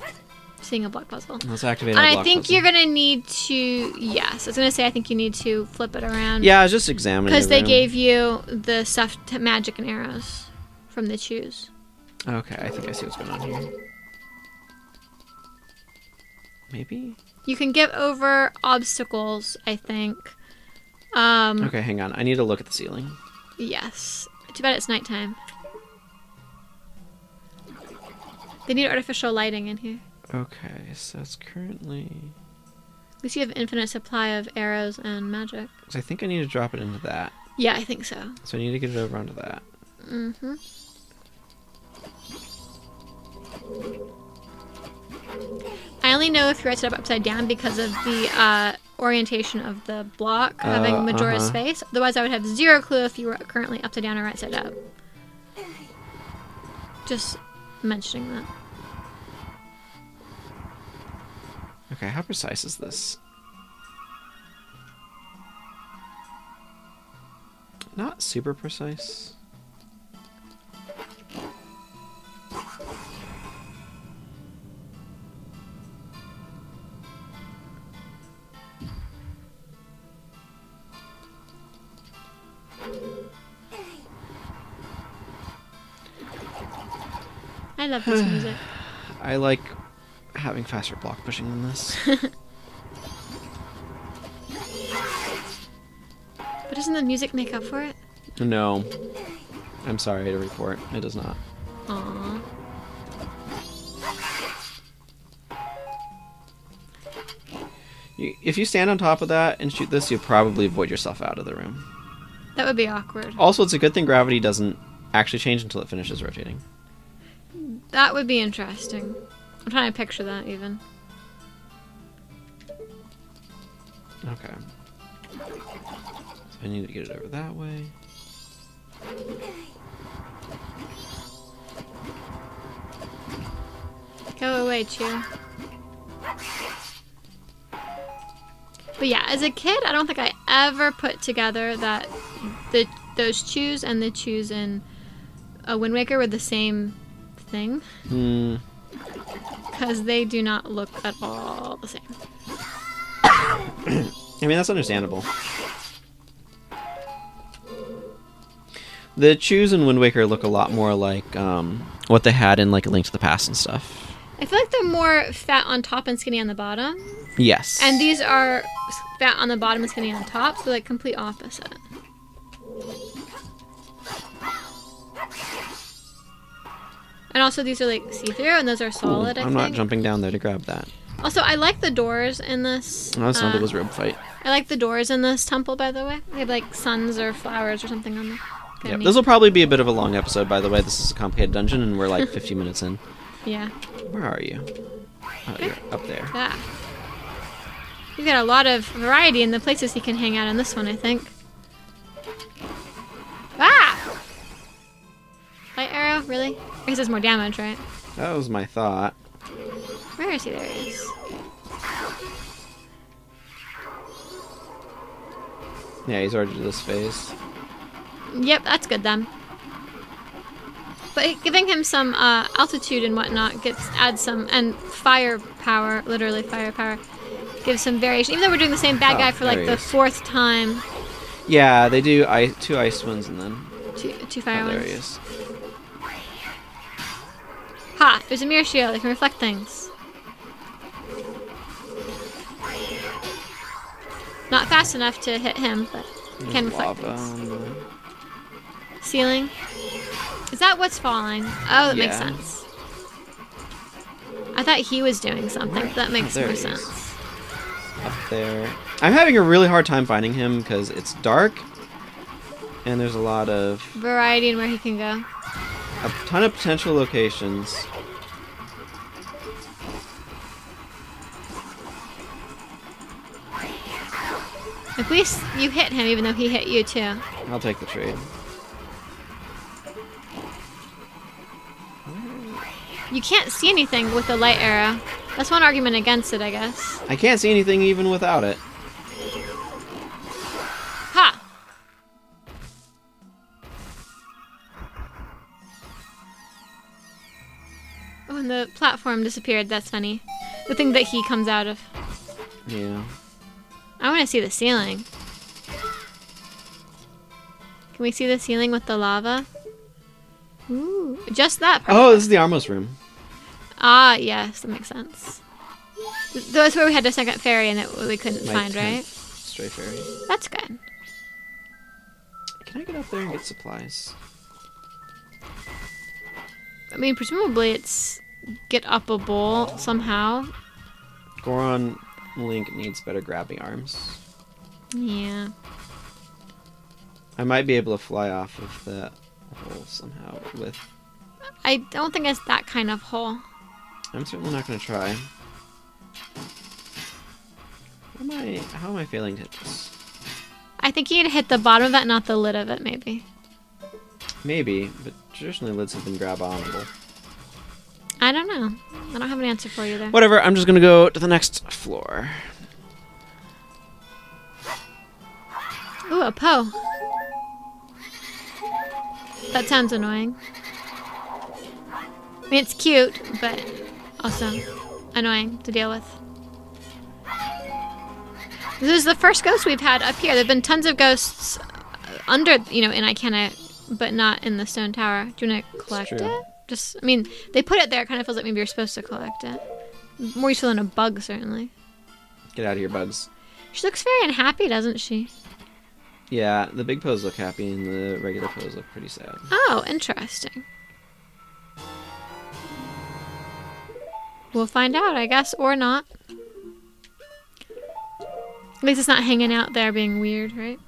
S2: seeing a block puzzle.
S1: Let's activate
S2: And
S1: our block
S2: I think
S1: puzzle.
S2: you're gonna need to. Yes, I was gonna say I think you need to flip it around.
S1: Yeah, I was just examining
S2: Because
S1: the
S2: they
S1: room.
S2: gave you the stuff to magic and arrows from the choose.
S1: Okay, I think I see what's going on here. Maybe?
S2: You can get over obstacles, I think.
S1: Okay, hang on. I need to look at the ceiling.
S2: Yes. Too bad it's nighttime. They need artificial lighting in here.
S1: Okay, so it's currently...
S2: At least you have an infinite supply of arrows and magic.
S1: So I think I need to drop it into that.
S2: Yeah, I think so.
S1: So I need to get it over onto that.
S2: Mm-hmm. I only know if you write it up upside down because of the orientation of the block having Majora's face. Otherwise, I would have zero clue if you were currently upside down or right side up. Just mentioning that.
S1: Okay, how precise is this? Not super precise.
S2: I love this music.
S1: I like having faster block pushing than this.
S2: But doesn't the music make up for it?
S1: No. I'm sorry to report. It does not.
S2: Aww.
S1: If you stand on top of that and shoot this, you'll probably void yourself out of the room.
S2: That would be awkward.
S1: Also, it's a good thing gravity doesn't actually change until it finishes rotating.
S2: That would be interesting. I'm trying to picture that even.
S1: Okay. So I need to get it over that way.
S2: Go away, Chew. But yeah, as a kid, I don't think I ever put together that those Chews and the Chews in a Wind Waker were the same thing.
S1: Hmm.
S2: Because they do not look at all the same.
S1: I mean, that's understandable. The Chews in Wind Waker look a lot more like what they had in like A Link to the Past and stuff.
S2: I feel like they're more fat on top and skinny on the bottom.
S1: Yes.
S2: And these are fat on the bottom and skinny on top, so like complete opposite. And also these are like see-through and those are solid, I
S1: I'm
S2: think.
S1: not jumping down there to grab that.
S2: Also, I like the doors in this.
S1: Oh, that's not the wizard fight.
S2: I like the doors in this temple, by the way. They have like suns or flowers or something on them.
S1: Yep. This will probably be a bit of a long episode, by the way. This is a complicated dungeon, and we're like 50 minutes in.
S2: Yeah.
S1: Where are you? Oh, you're up there.
S2: Yeah. You've got a lot of variety in the places he can hang out in this one, I think. Ah! Light arrow? Really? I guess it's more damage, right?
S1: That was my thought.
S2: Where is he? There he is.
S1: Yeah, he's already to this phase.
S2: Yep, that's good then. But giving him some altitude and whatnot adds some, and firepower, literally firepower, gives some variation. Even though we're doing the same bad guy for like the fourth time.
S1: Yeah, they do two ice ones and then
S2: Two fire ones.
S1: there he is.
S2: Ha! There's a mirror shield. It can reflect things. Not fast enough to hit him, but it can reflect things. Ceiling. Is that what's falling? Oh, that makes sense. I thought he was doing something, but that makes more sense.
S1: Up there. I'm having a really hard time finding him because it's dark and there's a lot of
S2: variety in where he can go.
S1: A ton of potential locations.
S2: At least you hit him even though he hit you too.
S1: I'll take the trade.
S2: You can't see anything with the light arrow. That's one argument against it, I guess.
S1: I can't see anything even without it.
S2: Oh, and the platform disappeared. That's funny. The thing that he comes out of.
S1: Yeah.
S2: I want to see the ceiling. Can we see the ceiling with the lava? Ooh, just that part.
S1: Oh, this is the Armos room.
S2: Ah, yes, that makes sense. That's where we had the second fairy and that we couldn't
S1: My
S2: find,
S1: 10th
S2: right?
S1: Stray fairy.
S2: That's good.
S1: Can I get up there and get supplies?
S2: I mean, presumably it's get upable somehow.
S1: Goron Link needs better grabbing arms.
S2: Yeah.
S1: I might be able to fly off of that hole somehow with...
S2: I don't think it's that kind of hole.
S1: I'm certainly not going to try. How am I failing to hit this?
S2: I think you need to hit the bottom of that, not the lid of it, maybe.
S1: Maybe, but traditionally lids have been grab-onable.
S2: I don't know. I don't have an answer for you there.
S1: Whatever, I'm just going to go to the next floor.
S2: Ooh, a Poe. That sounds annoying. I mean, it's cute, but also annoying to deal with. This is the first ghost we've had up here. There have been tons of ghosts under, in Icana, but not in the stone tower. Do you want to collect it? Just, I mean, they put it there. It kind of feels like maybe you're supposed to collect it. More useful than a bug, certainly.
S1: Get out of here, bugs.
S2: She looks very unhappy, doesn't she?
S1: Yeah, the big pose look happy and the regular pose look pretty sad.
S2: Oh, interesting. We'll find out, I guess, or not. At least it's not hanging out there being weird, right?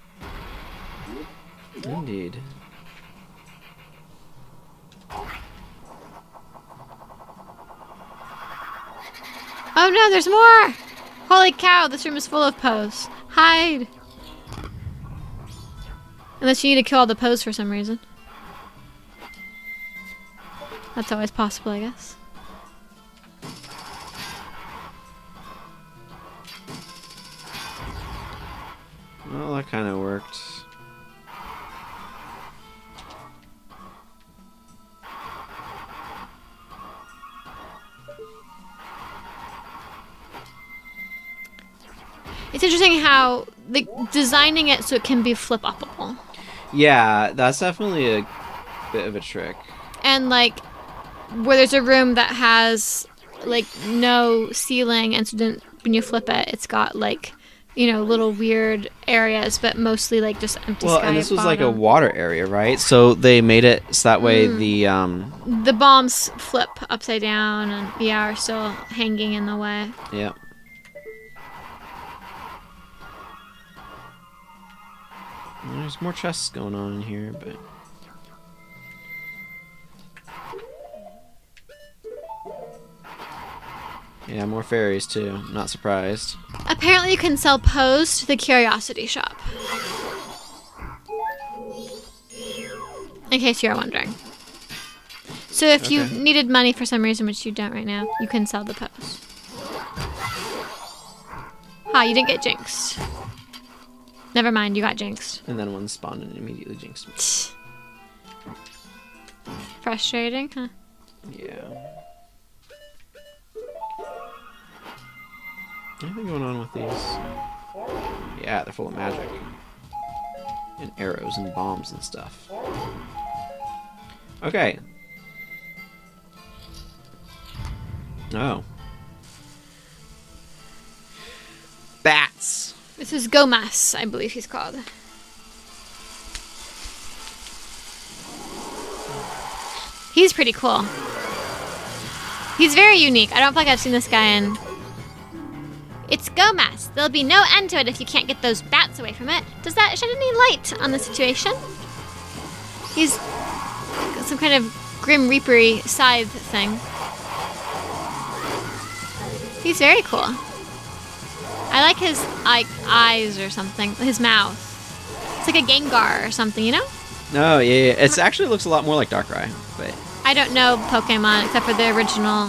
S1: Indeed.
S2: Oh no, there's more! Holy cow, this room is full of Poes. Hide! Unless you need to kill all the Poes for some reason. That's always possible, I guess.
S1: Well, that kind of worked.
S2: It's interesting how designing it so it can be flip-upable.
S1: Yeah, that's definitely a bit of a trick.
S2: And where there's a room that has no ceiling, and so then when you flip it, it's got little weird areas, but mostly just empty sky.
S1: Well, and this was
S2: bottom.
S1: a water area, right? So they made it so that way the
S2: bombs flip upside down and are still hanging in the way.
S1: Yeah. Well, there's more chests going on in here, but yeah, more fairies too. Not surprised.
S2: Apparently you can sell Poes to the Curiosity Shop. In case you're wondering. So if you needed money for some reason, which you don't right now, you can sell the Poes. You didn't get jinxed. Never mind, you got jinxed.
S1: And then one spawned and immediately jinxed me.
S2: Frustrating, huh?
S1: Yeah. Anything going on with these? Yeah, they're full of magic. And arrows and bombs and stuff. Okay. Oh. Bats!
S2: This is Gomas, I believe he's called. He's pretty cool. He's very unique. I don't feel like I've seen this guy in... It's Gomas. There'll be no end to it if you can't get those bats away from it. Does that shed any light on the situation? He's got some kind of Grim Reaper-y scythe thing. He's very cool. I like his eyes or something. His mouth. It's like a Gengar or something, you know?
S1: Oh, yeah. It actually looks a lot more like Darkrai, but...
S2: I don't know Pokemon except for the original.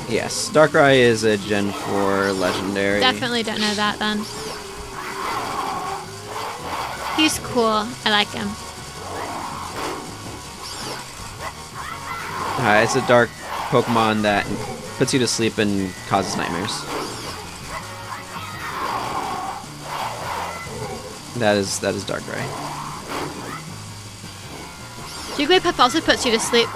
S1: Yes, Darkrai is a Gen 4 legendary.
S2: Definitely don't know that then. He's cool. I like him.
S1: It's a dark Pokemon that puts you to sleep and causes nightmares. That is Darkrai.
S2: Jigglypuff also puts you to sleep.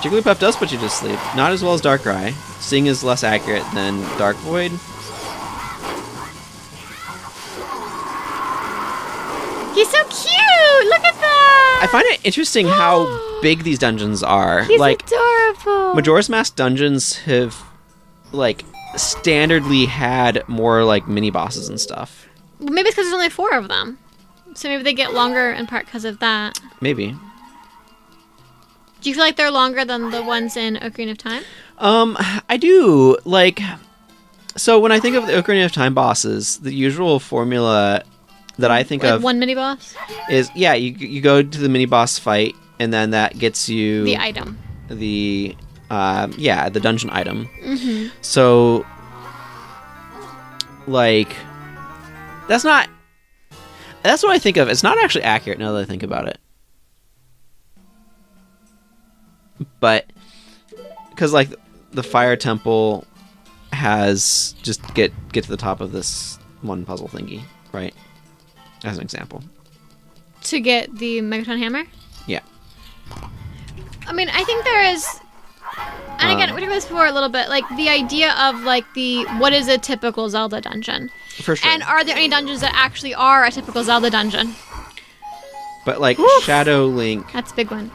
S1: Jigglypuff does put you to sleep. Not as well as Darkrai. Sing is less accurate than Dark Void.
S2: He's so cute! Look at that!
S1: I find it interesting how big these dungeons are.
S2: He's
S1: like,
S2: adorable!
S1: Majora's Mask dungeons have, like, standardly had more, like, mini-bosses and stuff.
S2: Well, maybe it's because there's only 4 of them. So maybe they get longer in part because of that.
S1: Maybe.
S2: Do you feel like they're longer than the ones in Ocarina of Time?
S1: I do. Like, so when I think of the Ocarina of Time bosses, the usual formula that I think
S2: like
S1: of...
S2: one mini-boss?
S1: Is, yeah, you go to the mini-boss fight, and then that gets you...
S2: The item.
S1: The dungeon item.
S2: Mm-hmm.
S1: So, like, that's what I think of. It's not actually accurate now that I think about it. But, because, like, the Fire Temple has just get to the top of this one puzzle thingy, right? As an example.
S2: To get the Megaton Hammer?
S1: Yeah.
S2: I mean, I think there is... And again, we talked about this before a little bit, like, the idea of, like, what is a typical Zelda dungeon?
S1: For sure.
S2: And are there any dungeons that actually are a typical Zelda dungeon?
S1: But, like,
S2: Oof.
S1: Shadow Link...
S2: That's a big one.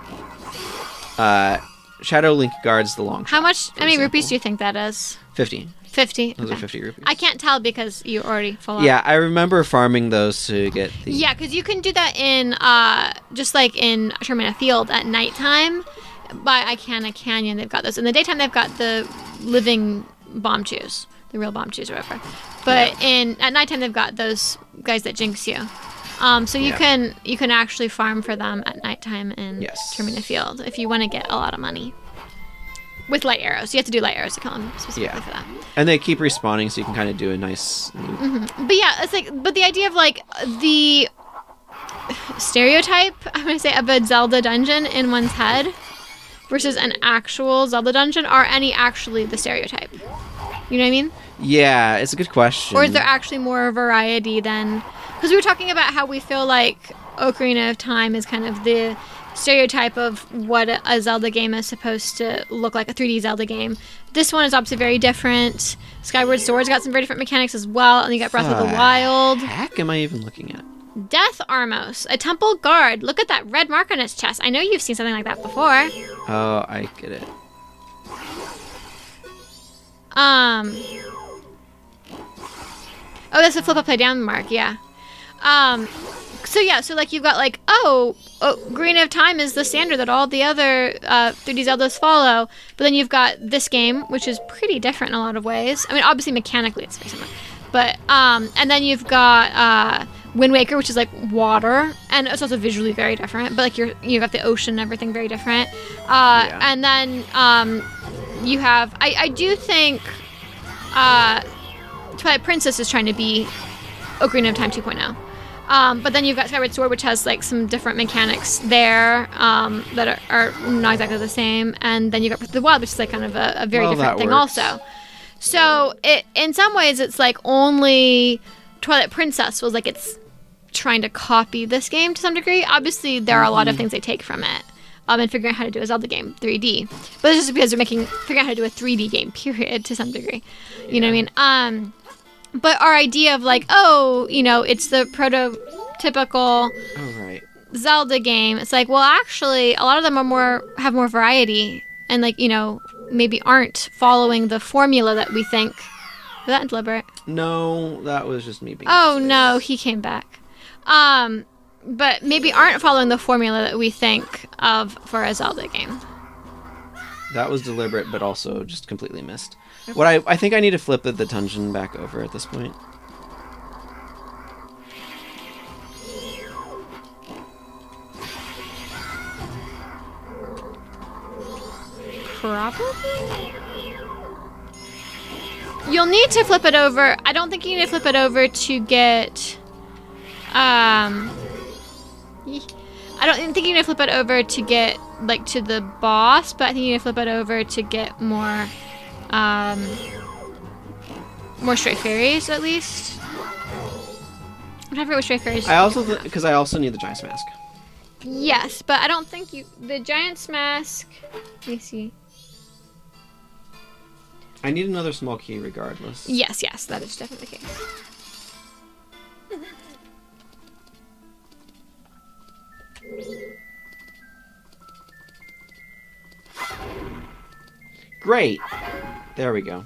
S1: Shadow Link guards the long
S2: How
S1: shot,
S2: much?
S1: for
S2: How many
S1: example.
S2: rupees do you think that is?
S1: 50.
S2: 50?
S1: Those
S2: Okay.
S1: are 50 rupees.
S2: I can't tell because you already full up.
S1: Yeah, I remember farming those to get the...
S2: Yeah, because you can do that in, just like in Termina Field at nighttime by Icana Canyon. They've got those. In the daytime, they've got the living bomb chews, the real bomb chews or whatever. But at nighttime, they've got those guys that jinx you. So you can actually farm for them at nighttime in Termina Field if you want to get a lot of money. With light arrows. You have to do light arrows to kill them specifically for that.
S1: And they keep respawning, so you can kind of do a nice loop.
S2: Mm-hmm. But yeah, it's like, but the idea of like the stereotype, I'm going to say, of a Zelda dungeon in one's head versus an actual Zelda dungeon, are any actually the stereotype? You know what I mean?
S1: Yeah, it's a good question.
S2: Or is there actually more variety than... Because we were talking about how we feel like Ocarina of Time is kind of the stereotype of what a Zelda game is supposed to look like, a 3D Zelda game. This one is obviously very different. Skyward Sword's got some very different mechanics as well, and you got Breath of the Wild.
S1: Heck am I even looking at?
S2: Death Armos, a temple guard. Look at that red mark on his chest. I know you've seen something like that before.
S1: Oh, I get it.
S2: Oh, that's a flip up play down mark, yeah. So like you've got like, Green of Time is the standard that all the other 3D Zeldas follow, but then you've got this game, which is pretty different in a lot of ways. I mean, obviously mechanically it's very similar, but and then you've got Wind Waker, which is like water, and it's also visually very different. But like you got the ocean and everything very different. And then you have I do think Twilight Princess is trying to be Ocarina of Time 2.0. But then you've got Skyward Sword, which has like some different mechanics there that are not exactly the same. And then you've got Breath of the Wild, which is like kind of a very different thing also. So in some ways, it's like only Twilight Princess was like it's trying to copy this game to some degree. Obviously, there are a lot of things they take from it. And figuring out how to do a Zelda game 3D. But it's just because they're figuring out how to do a 3D game, period, to some degree. You know what I mean? But our idea of like, it's the prototypical Zelda game. It's like, well, actually, a lot of them have more variety, and like, maybe aren't following the formula that we think. Was that deliberate?
S1: No, that was just me being.
S2: Oh no, he came back. But maybe aren't following the formula that we think of for a Zelda game.
S1: That was deliberate, but also just completely missed. What I think I need to flip the dungeon back over at this point.
S2: Probably? You'll need to flip it over. I don't think you need to flip it over to get... I don't think you need to flip it over to get like to the boss, but I think you need to flip it over to get more stray fairies at least. I'm trying to figure out what stray fairies.
S1: I also because I also need the Giant's Mask.
S2: Yes, but I don't think the Giant's Mask. Let me see.
S1: I need another small key regardless.
S2: Yes, that is definitely the case.
S1: Great. There we go.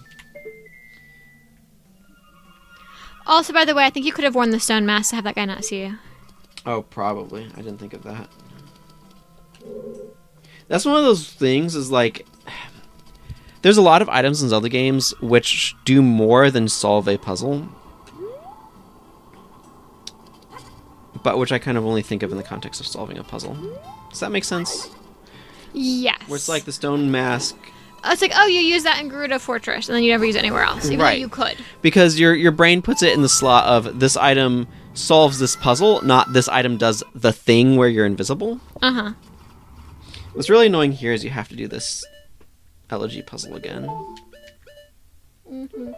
S2: Also, by the way, I think you could have worn the stone mask to have that guy not see you.
S1: Oh, probably. I didn't think of that. That's one of those things is like... There's a lot of items in Zelda games which do more than solve a puzzle. But which I kind of only think of in the context of solving a puzzle. Does that make sense?
S2: Yes.
S1: Where it's like the stone mask...
S2: It's like, oh, you use that in Gerudo Fortress, and then you never use it anywhere else, even though you could.
S1: Because your brain puts it in the slot of this item solves this puzzle, not this item does the thing where you're invisible.
S2: Uh-huh.
S1: What's really annoying here is you have to do this elegy puzzle again.
S2: Mm-hmm.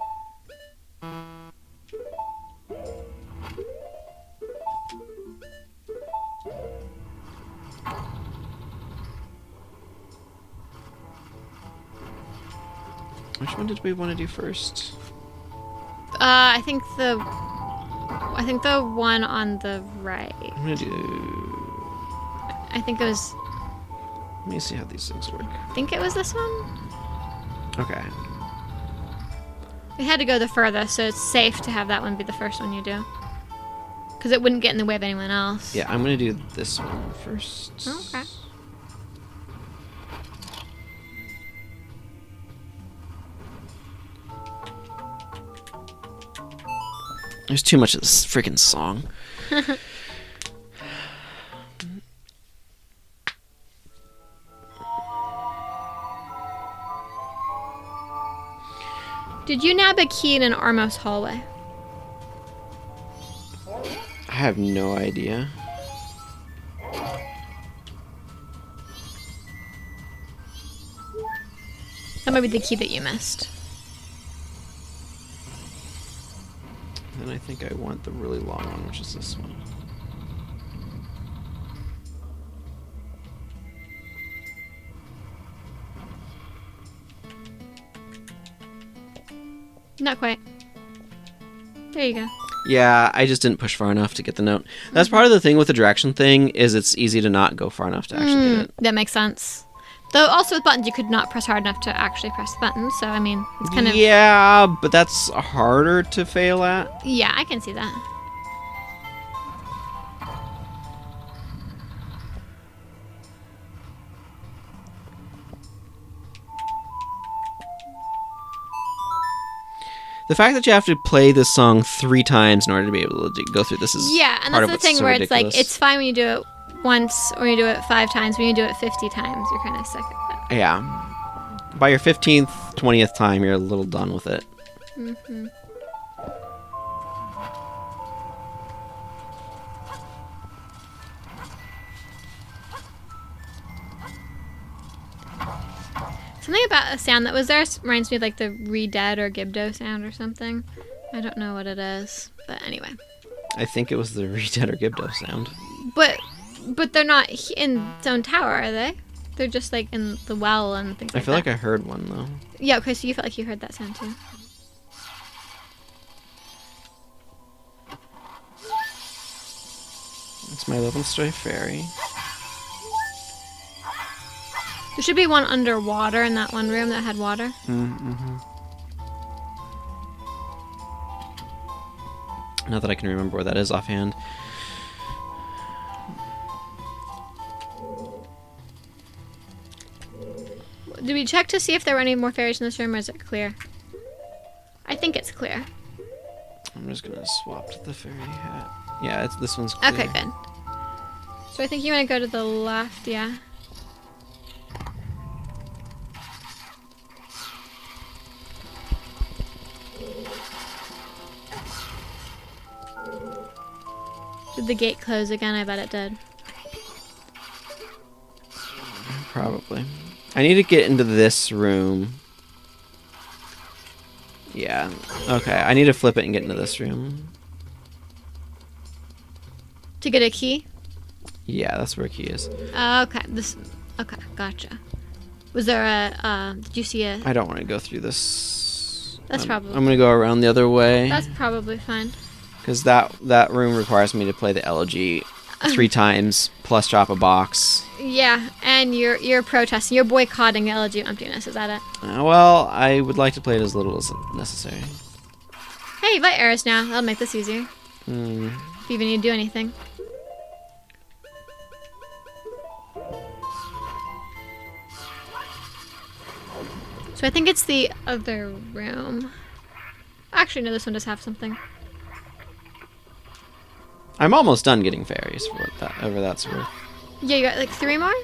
S1: Which one did we want to do first?
S2: I think the one on the right.
S1: I'm gonna do...
S2: I think it was...
S1: Let me see how these things work.
S2: I think it was this one.
S1: Okay.
S2: We had to go the furthest, so it's safe to have that one be the first one you do. Because it wouldn't get in the way of anyone else.
S1: Yeah, I'm gonna do this one first.
S2: Okay.
S1: There's too much of this freaking song.
S2: Did you nab a key in an Armos hallway?
S1: I have no idea.
S2: That might be the key that you missed.
S1: Then I think I want the really long one, which is this one.
S2: Not quite. There you go.
S1: Yeah, I just didn't push far enough to get the note. That's part of the thing with the direction thing, is it's easy to not go far enough to actually get it.
S2: That makes sense. Though also with buttons, you could not press hard enough to actually press the button. So, I mean, it's kind of...
S1: Yeah, but that's harder to fail at.
S2: Yeah, I can see that.
S1: The fact that you have to play this song 3 times in order to be able to go through this is
S2: yeah, and
S1: part
S2: that's
S1: of
S2: the thing
S1: so
S2: where
S1: ridiculous.
S2: it's like it's fine when you do it once or you do it 5 times. When you do it 50 times, you're kind of sick of that.
S1: Yeah. By your 15th, 20th time, you're a little done with it.
S2: Mm-hmm. Something about a sound that was there reminds me of like the Re-Dead or Gibdo sound or something. I don't know what it is, but anyway.
S1: I think it was the Re-Dead or Gibdo sound.
S2: But they're not in Zone Tower, are they? They're just like in the well and things like that.
S1: I feel like I heard one though.
S2: Yeah, okay, so you felt like you heard that sound too.
S1: It's my little stray fairy.
S2: There should be one underwater in that one room that had water.
S1: Mm-hmm. Not that I can remember where that is offhand.
S2: Did we check to see if there were any more fairies in this room, or is it clear? I think it's clear.
S1: I'm just gonna swap to the fairy hat. Yeah, this one's clear.
S2: Okay, good. So I think you want to go to the left, yeah. Did the gate close again? I bet it did.
S1: Probably. I need to get into this room. Yeah. Okay, I need to flip it and get into this room.
S2: To get a key?
S1: Yeah, that's where a key is.
S2: Okay. Okay, gotcha. Was there a, did you see a...
S1: I don't want to go through this.
S2: That's probably...
S1: I'm going to go around the other way.
S2: That's probably fine.
S1: Because that room requires me to play the elegy 3 times, plus drop a box.
S2: Yeah, and you're protesting. You're boycotting the Elegy of Emptiness. Is that it?
S1: Well, I would like to play it as little as necessary.
S2: Hey, light arrows now. That'll make this easier. If you even need to do anything. So I think it's the other room. Actually, no, this one does have something.
S1: I'm almost done getting fairies for whatever that's worth.
S2: Yeah, you got like 3 more?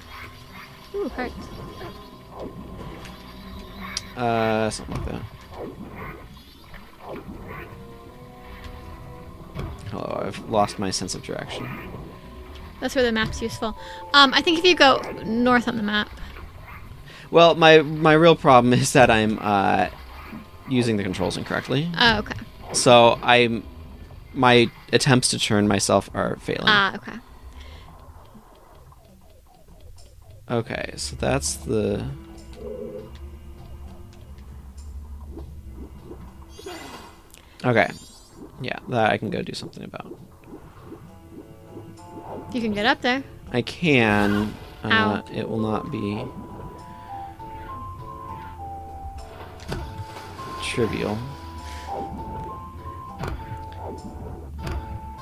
S2: Ooh, hearts.
S1: Something like that. Oh, I've lost my sense of direction.
S2: That's where the map's useful. I think if you go north on the map.
S1: Well, my real problem is that I'm using the controls incorrectly.
S2: Oh, okay.
S1: So my attempts to turn myself are failing.
S2: Ah, okay.
S1: Okay, so that's the... Okay. Yeah, that I can go do something about.
S2: You can get up there.
S1: I can.
S2: Ow.
S1: It will not be trivial.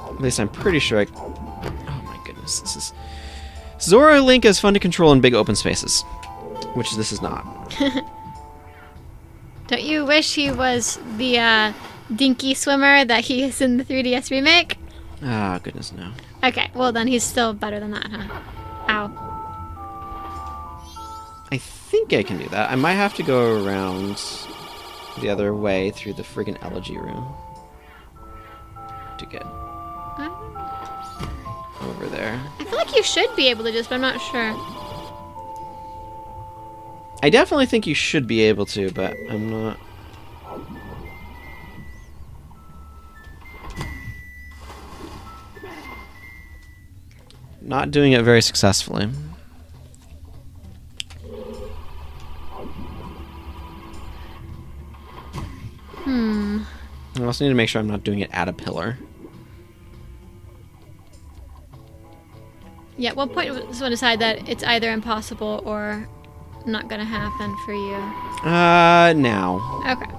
S1: At least I'm pretty sure I... Oh my goodness, this is... Zora Link is fun to control in big open spaces. Which this is not.
S2: Don't you wish he was the dinky swimmer that he is in the 3DS remake?
S1: Ah, goodness, no.
S2: Okay, well then he's still better than that, huh? Ow.
S1: I think I can do that. I might have to go around the other way through the friggin' elegy room to get over there.
S2: I feel like you should be able to just, but I'm not sure.
S1: I definitely think you should be able to, but I'm not. Not doing it very successfully. I also need to make sure I'm not doing it at a pillar.
S2: Yeah, at what point does one decide that it's either impossible or not gonna happen for you?
S1: Now.
S2: Okay.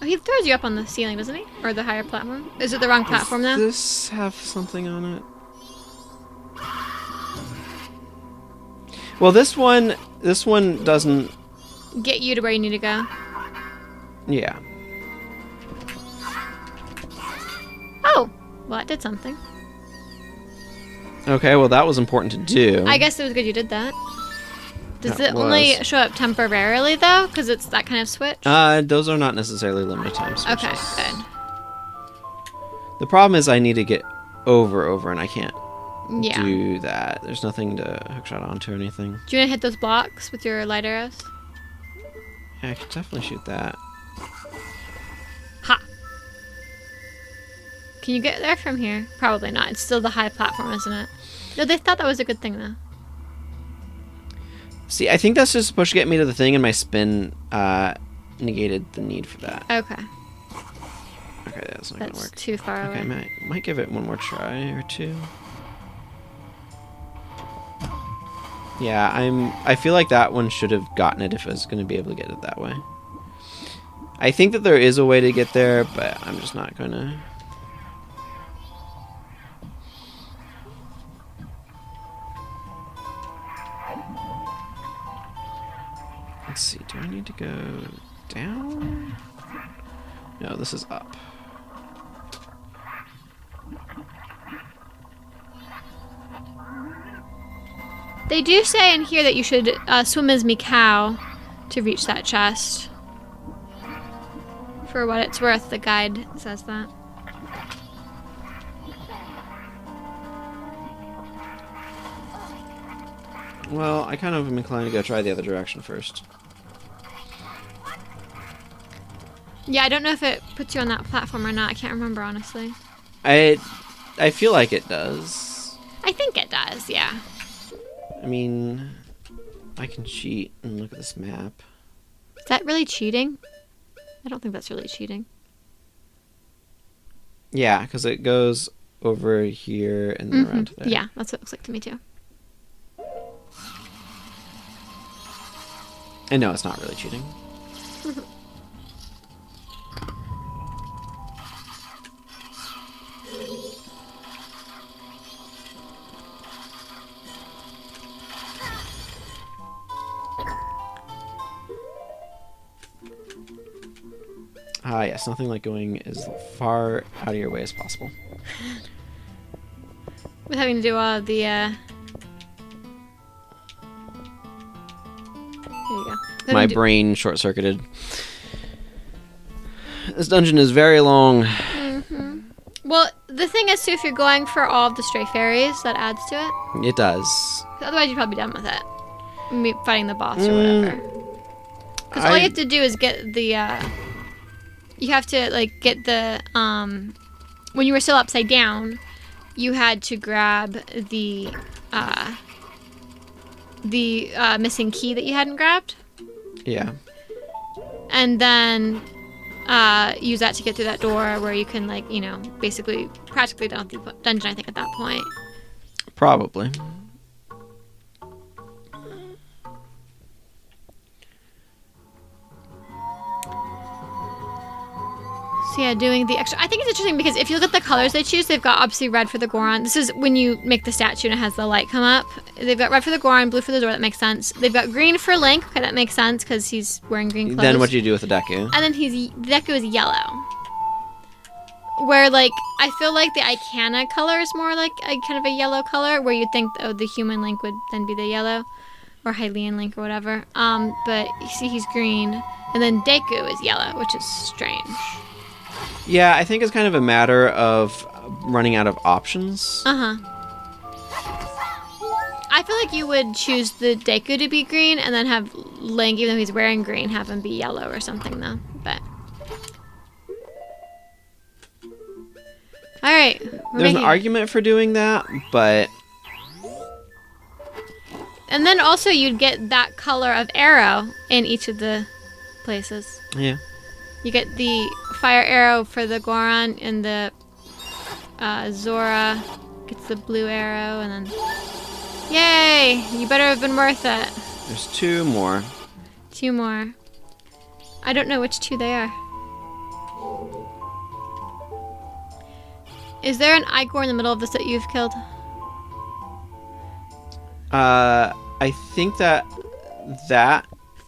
S2: Oh, he throws you up on the ceiling, doesn't he? Or the higher platform? Is it the wrong platform
S1: Does
S2: though?
S1: this have something on it? Well, this one doesn't...
S2: Get you to where you need to go.
S1: Yeah.
S2: Oh! Well, that did something.
S1: Okay, well that was important to do.
S2: I guess it was good you did that. Does
S1: That
S2: it only
S1: was.
S2: show up temporarily though? Because it's that kind of switch?
S1: Those are not necessarily limited time switches.
S2: Okay, good.
S1: The problem is I need to get over, and I can't
S2: Yeah.
S1: do that. There's nothing to hookshot onto or anything.
S2: Do you want to hit those blocks with your light arrows?
S1: Yeah, I could definitely shoot that.
S2: Ha! Can you get there from here? Probably not. It's still the high platform, isn't it? No, they thought that was a good thing, though.
S1: See, I think that's just supposed to get me to the thing, and my spin negated the need for that.
S2: Okay.
S1: Okay, that's not gonna
S2: That's
S1: work.
S2: too far
S1: Okay,
S2: away.
S1: might give it one more try or two. Yeah, I feel like that one should have gotten it if I was going to be able to get it that way. I think that there is a way to get there, but I'm just not going to. Let's see, do I need to go down? No, this is up.
S2: They do say in here that you should swim as Mikau to reach that chest. For what it's worth, the guide says that.
S1: Well, I kind of am inclined to go try the other direction first.
S2: Yeah, I don't know if it puts you on that platform or not. I can't remember, honestly.
S1: I feel like it does.
S2: I think it does, yeah.
S1: I mean, I can cheat and look at this map.
S2: Is that really cheating? I don't think that's really cheating.
S1: Yeah, because it goes over here and then around to there.
S2: Yeah, that's what it looks like to me, too.
S1: And no, it's not really cheating. Ah, yes, nothing like going as far out of your way as possible.
S2: With having to do all the, There you go.
S1: My brain short-circuited. This dungeon is very long.
S2: Well, the thing is, too, if you're going for all of the stray fairies, that adds to it.
S1: It does.
S2: Otherwise, you'd probably be done with it. Fighting the boss or whatever. Because all you have to do is get the, you have to, like, get the, when you were still upside down, you had to grab the missing key that you hadn't grabbed.
S1: Yeah.
S2: And then use that to get through that door where you can, like, you know, basically practically done with the dungeon, I think, at that point.
S1: Probably.
S2: So yeah, doing the extra. I think it's interesting because if you look at the colors they choose, they've got obviously red for the Goron. This is when you make the statue and it has the light come up. They've got red for the Goron, blue for the door. That makes sense. They've got green for Link. Okay, that makes sense because he's wearing green clothes.
S1: Then what do you do with the Deku?
S2: And then Deku is yellow. Where, like, I feel like the Icana color is more like a kind of a yellow color, where you'd think, oh, the human Link would then be the yellow, or Hylian Link or whatever. But you see he's green, and then Deku is yellow, which is strange.
S1: Yeah, I think it's kind of a matter of running out of options.
S2: I feel like you would choose the Deku to be green, and then have Link, even though he's wearing green, have him be yellow or something, though. But all right,
S1: there's an argument for doing that, but
S2: and then also you'd get that color of arrow in each of the places.
S1: yeah.
S2: You get the fire arrow for the Goron, and the Zora gets the blue arrow, and then yay! You better have been worth it.
S1: There's two more.
S2: Two more. I don't know which two they are. Is there an Igor in the middle of this that you've killed?
S1: I think that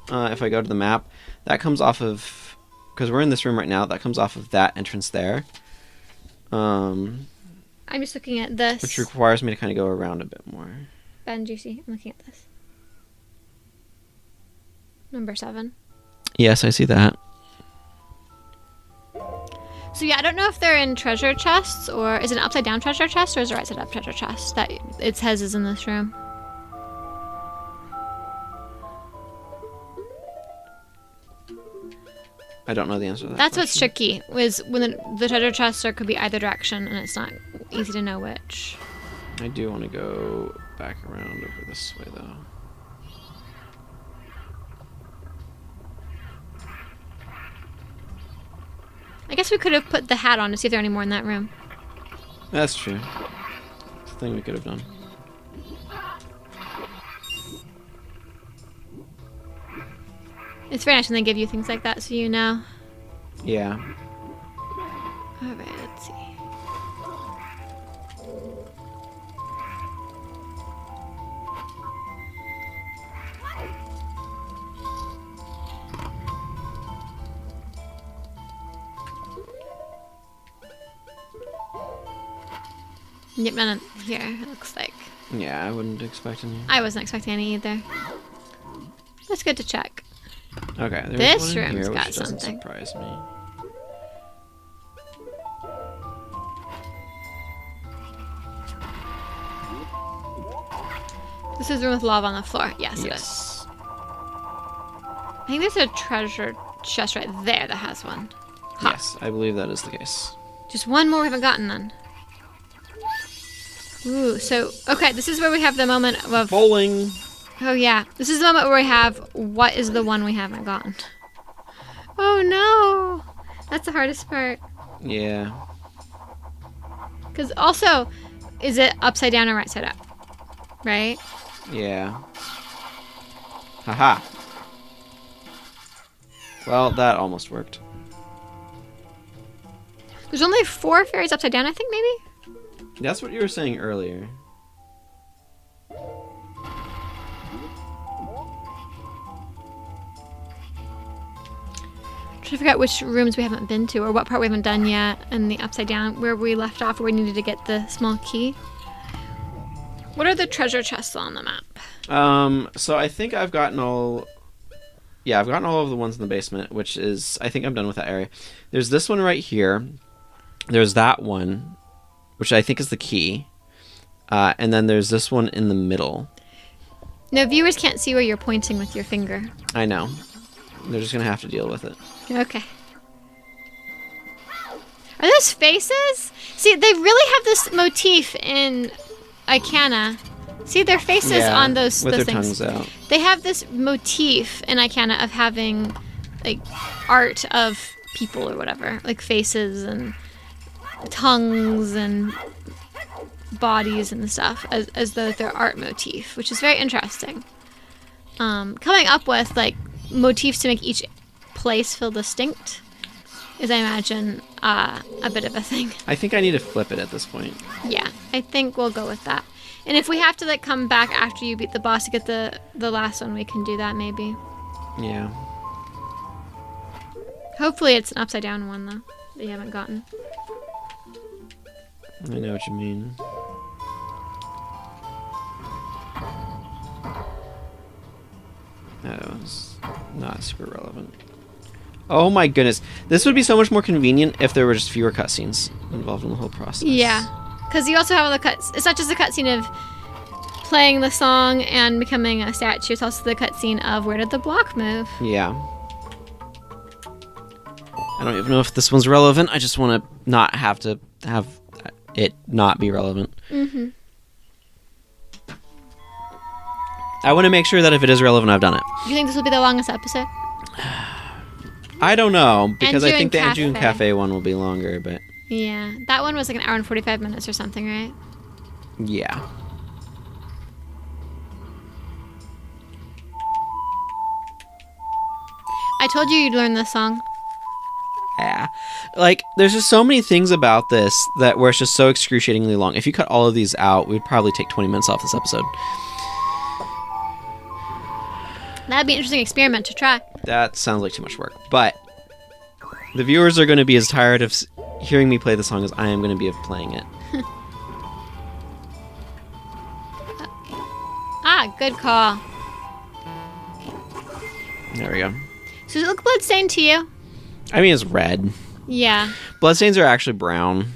S1: if I go to the map, that comes off of, because we're in this room right now, that comes off of that entrance there.
S2: I'm just looking at this.
S1: Which requires me to kind of go around a bit more.
S2: Ben Juicy, I'm looking at this. Number 7.
S1: Yes, I see that.
S2: So yeah, I don't know if they're in treasure chests, or is it an upside down treasure chest, or is it a right side up treasure chest that it says is in this room?
S1: I don't know the answer to that.
S2: That's what's
S1: question.
S2: tricky, is when the treasure chests could be either direction, and it's not easy to know which.
S1: I do want to go back around over this way, though.
S2: I guess we could have put the hat on to see if there are any more in that room.
S1: That's true. It's a thing we could have done.
S2: It's very nice when they give you things like that, so you know.
S1: Yeah.
S2: Alright, let's see. Yep, none here, it looks like.
S1: Yeah, I wouldn't expect any.
S2: I wasn't expecting any either. That's good to check.
S1: Okay, there's
S2: This
S1: one in
S2: room's
S1: here,
S2: got
S1: which doesn't
S2: something.
S1: surprise me.
S2: This is the room with lava on the floor. Yes, it is.
S1: Yes.
S2: I think there's a treasure chest right there that has one. Ha.
S1: Yes, I believe that is the case.
S2: Just one more we haven't gotten then. Ooh, so, okay, this is where we have the moment of...
S1: Bowling.
S2: Oh, yeah. This is the moment where we have, what is the one we haven't gotten? Oh, no. That's the hardest part.
S1: Yeah.
S2: Because also, is it upside down or right side up? Right?
S1: Yeah. Haha. Well, that almost worked.
S2: There's only 4 fairies upside down, I think, maybe?
S1: That's what you were saying earlier.
S2: I'm trying to figure out which rooms we haven't been to or what part we haven't done yet and the upside down where we left off where we needed to get the small key. What are the treasure chests on the map?
S1: So I think I've gotten all... Yeah, I've gotten all of the ones in the basement, which is... I think I'm done with that area. There's this one right here. There's that one, which I think is the key. And then there's this one in the middle.
S2: No, viewers can't see where you're pointing with your finger.
S1: I know. They're just going to have to deal with it.
S2: Okay. Are those faces? See, they really have this motif in Icana. See their faces on those
S1: with their
S2: things.
S1: tongues out.
S2: They have this motif in Icana of having like art of people or whatever, like faces and tongues and bodies and stuff, as though they're art motif, which is very interesting. Coming up with like motifs to make each place feel distinct is, I imagine, a bit of a thing.
S1: I think I need to flip it at this point.
S2: Yeah, I think we'll go with that. And if we have to like come back after you beat the boss to get the last one, we can do that maybe.
S1: Yeah.
S2: Hopefully it's an upside down one though that you haven't gotten.
S1: I know what you mean. That was not super relevant. Oh my goodness. This would be so much more convenient if there were just fewer cutscenes involved in the whole process.
S2: Yeah, because you also have all the cuts. It's not just a cutscene of playing the song and becoming a statue. It's also the cutscene of where did the block move.
S1: Yeah. I don't even know if this one's relevant. I just want to not have to have it not be relevant.
S2: Mm-hmm.
S1: I want to make sure that if it is relevant, I've done it.
S2: Do you think this will be the longest episode?
S1: I don't know, because I think the
S2: Anjou
S1: Anjou and Cafe one will be longer, but
S2: Yeah, that one was like an hour and 45 minutes or something, right?
S1: yeah.
S2: I told you you'd learn this song.
S1: Yeah. Like, there's just so many things about this that where it's just so excruciatingly long. If you cut all of these out, we'd probably take 20 minutes off this episode.
S2: That'd be an interesting experiment to try.
S1: That sounds like too much work. But the viewers are going to be as tired of hearing me play the song as I am going to be of playing it.
S2: Good call.
S1: There we go.
S2: So does it look bloodstained to you?
S1: I mean, it's red.
S2: Yeah.
S1: Bloodstains are actually brown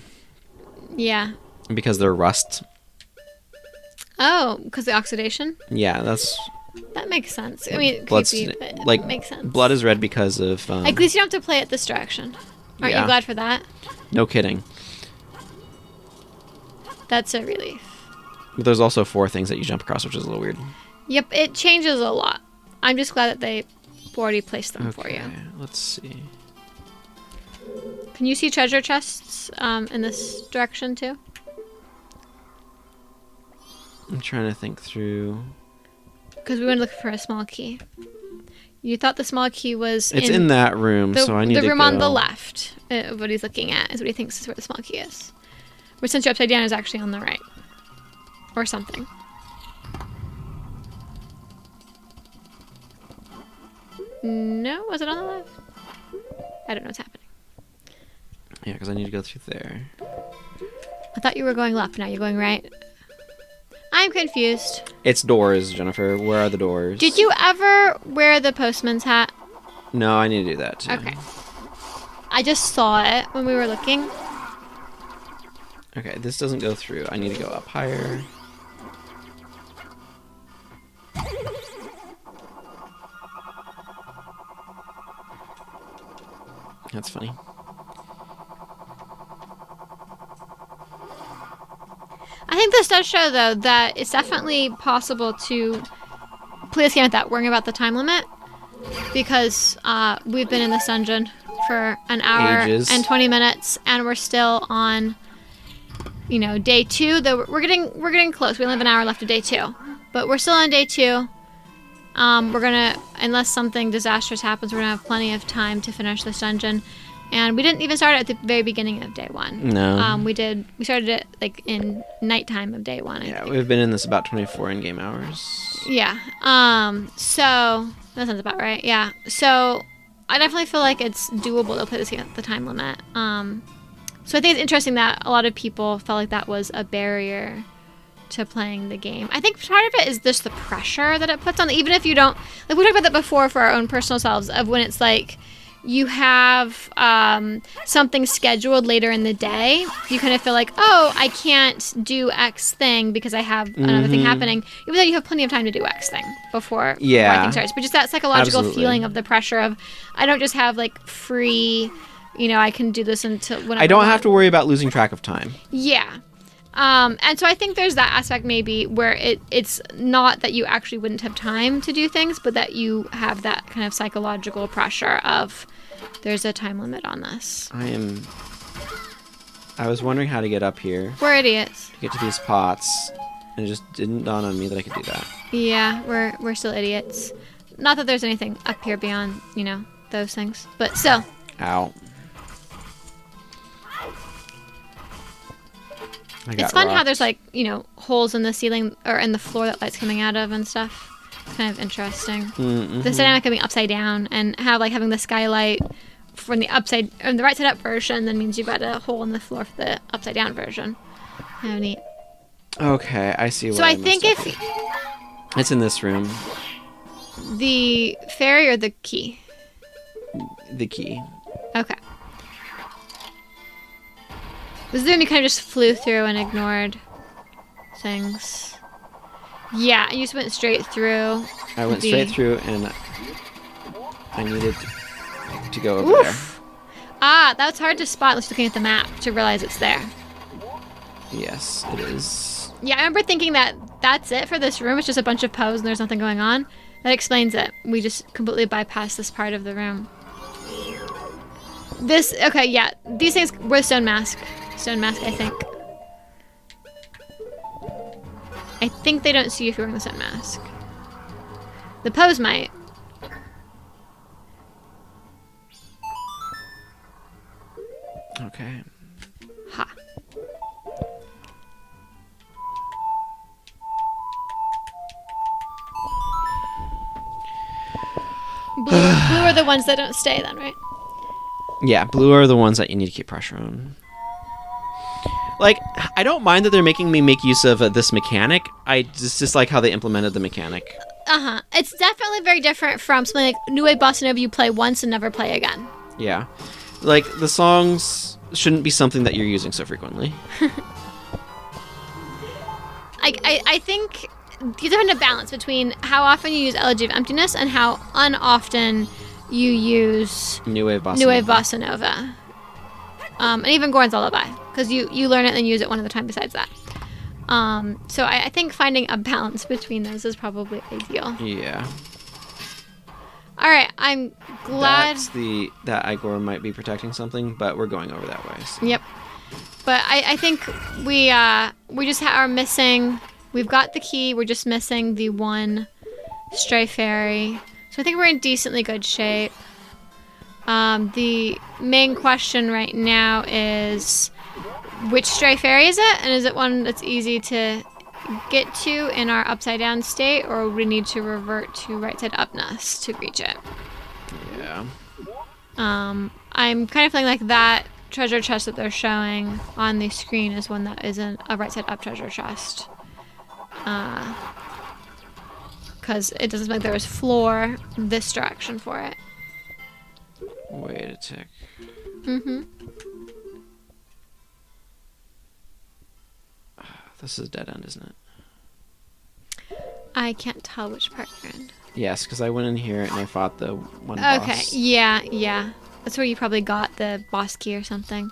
S2: Yeah.
S1: because they're rust.
S2: Oh, because the oxidation?
S1: Yeah, that's...
S2: That makes sense. I mean,
S1: Blood
S2: creepy,
S1: sta-
S2: but
S1: like,
S2: it makes sense.
S1: Blood is red because of...
S2: At least you don't have to play it this direction. Aren't
S1: Yeah.
S2: you glad for that?
S1: No kidding.
S2: That's a relief.
S1: But there's also 4 things that you jump across, which is a little weird.
S2: Yep, it changes a lot. I'm just glad that they already placed them for you.
S1: Let's see.
S2: Can you see treasure chests in this direction too?
S1: I'm trying to think through...
S2: Because we went looking for a small key. You thought the small key was
S1: It's in that room, so I need to go...
S2: The room on the left, what he's looking at, is what he thinks is where the small key is. Where since you're upside down is actually on the right. Or something. No? Was it on the left? I don't know what's happening.
S1: Yeah, because I need to go through there.
S2: I thought you were going left, now you're going right. I'm confused.
S1: It's doors, Jennifer. Where are the doors?
S2: Did you ever wear the postman's hat?
S1: No, I need to do that too.
S2: Okay. I just saw it when we were looking.
S1: Okay, this doesn't go through. I need to go up higher. That's funny.
S2: I think this does show, though, that it's definitely possible to play this game without worrying about the time limit, because we've been in this dungeon for an hour
S1: Ages.
S2: and 20 minutes, and we're still on, day 2. Though we're getting close. We only have an hour left of day 2, but we're still on day 2. We're gonna, unless something disastrous happens, we're gonna have plenty of time to finish this dungeon. And we didn't even start at the very beginning of day 1.
S1: No.
S2: We started it like in nighttime of day 1. I think.
S1: We've been in this about 24 in-game hours.
S2: Yeah. So that sounds about right. Yeah. So I definitely feel like it's doable to play this game at the time limit. So I think it's interesting that a lot of people felt like that was a barrier to playing the game. I think part of it is just the pressure that it puts on. Even if you don't, like we talked about that before for our own personal selves, of when it's like you have something scheduled later in the day, you kind of feel like, oh, I can't do X thing because I have another thing happening, even though you have plenty of time to do X thing before everything starts. But just that psychological feeling of the pressure of, I don't just have like free, I can do this until whenever
S1: I don't have to worry about losing track of time.
S2: Yeah. And so I think there's that aspect maybe where it's not that you actually wouldn't have time to do things, but that you have that kind of psychological pressure of there's a time limit on this.
S1: I was wondering how to get up here.
S2: We're idiots.
S1: To get to these pots, and it just didn't dawn on me that I could do that.
S2: Yeah, we're still idiots. Not that there's anything up here beyond, those things. But still.
S1: Ow.
S2: It's fun how there's like, holes in the ceiling or in the floor that light's coming out of and stuff. It's kind of interesting.
S1: Mm-hmm.
S2: The dynamic of being upside down and having the skylight from the right side up version then means you've got a hole in the floor for the upside down version. Kind of neat.
S1: Okay, I see.
S2: So I think if
S1: it's in this room.
S2: The fairy or the key?
S1: The key.
S2: Okay. This is the one you kind of just flew through and ignored things. Yeah, you just went straight through.
S1: I went straight through, and I needed to go over there.
S2: Ah, that's hard to spot just looking at the map to realize it's there.
S1: Yes, it is.
S2: Yeah, I remember thinking that's it for this room. It's just a bunch of pose and there's nothing going on. That explains it. We just completely bypassed this part of the room. Okay, yeah. These things were stone mask. Stone mask, I think. I think they don't see you if you're wearing the stone mask. The pose might.
S1: Okay.
S2: Ha. Blue are the ones that don't stay then, right?
S1: Yeah, blue are the ones that you need to keep pressure on. Like, I don't mind that they're making me make use of this mechanic. I just like how they implemented the mechanic.
S2: Uh-huh. It's definitely very different from something like New Wave Bossa Nova you play once and never play again.
S1: Yeah. Like, the songs shouldn't be something that you're using so frequently.
S2: I think you have to balance between how often you use Elegy of Emptiness and how unoften you use
S1: New Wave Bossa
S2: Nova. And even Goron's Lullaby, because you learn it and then use it one at a time besides that. So I think finding a balance between those is probably ideal.
S1: Yeah.
S2: All right, I'm glad.
S1: That's that Igor might be protecting something, but we're going over that way. So.
S2: Yep. But I think we just are missing. We've got the key. We're just missing the one stray fairy. So I think we're in decently good shape. The main question right now is which stray fairy is it? And is it one that's easy to get to in our upside down state, or would we need to revert to right side upness to reach it?
S1: Yeah.
S2: I'm kind of feeling like that treasure chest that they're showing on the screen is one that isn't a right side up treasure chest. Because it doesn't look like there was floor this direction for it.
S1: Wait a tick.
S2: Mm-hmm.
S1: This is a dead end, isn't it?
S2: I can't tell which part you're in.
S1: Yes, because I went in here and I fought the one
S2: Okay,
S1: boss.
S2: yeah. That's where you probably got the boss key or something.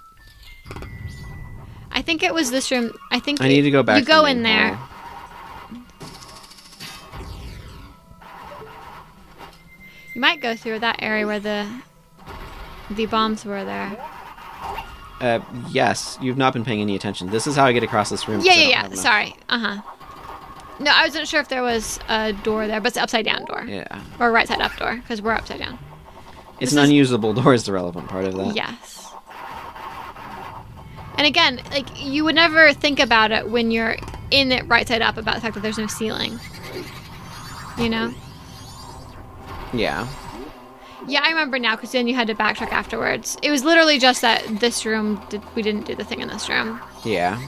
S2: I think it was this room. I think
S1: I need to go back
S2: You
S1: to
S2: go
S1: the main
S2: in there.
S1: hall.
S2: You might go through that area where the bombs were there.
S1: Yes, you've not been paying any attention. This is how I get across this room. 'cause I don't
S2: Yeah.
S1: have enough-
S2: Sorry. No, I wasn't sure if there was a door there, but it's an upside down door.
S1: Yeah.
S2: Or a right side up door, because we're upside down.
S1: It's
S2: This
S1: an
S2: is-
S1: unusable door is the relevant part of that.
S2: Yes. And again, like, you would never think about it when you're in it right side up about the fact that there's no ceiling. You know?
S1: Yeah.
S2: Yeah, I remember now, because then you had to backtrack afterwards. It was literally just that this room, we didn't do the thing in this room.
S1: Yeah.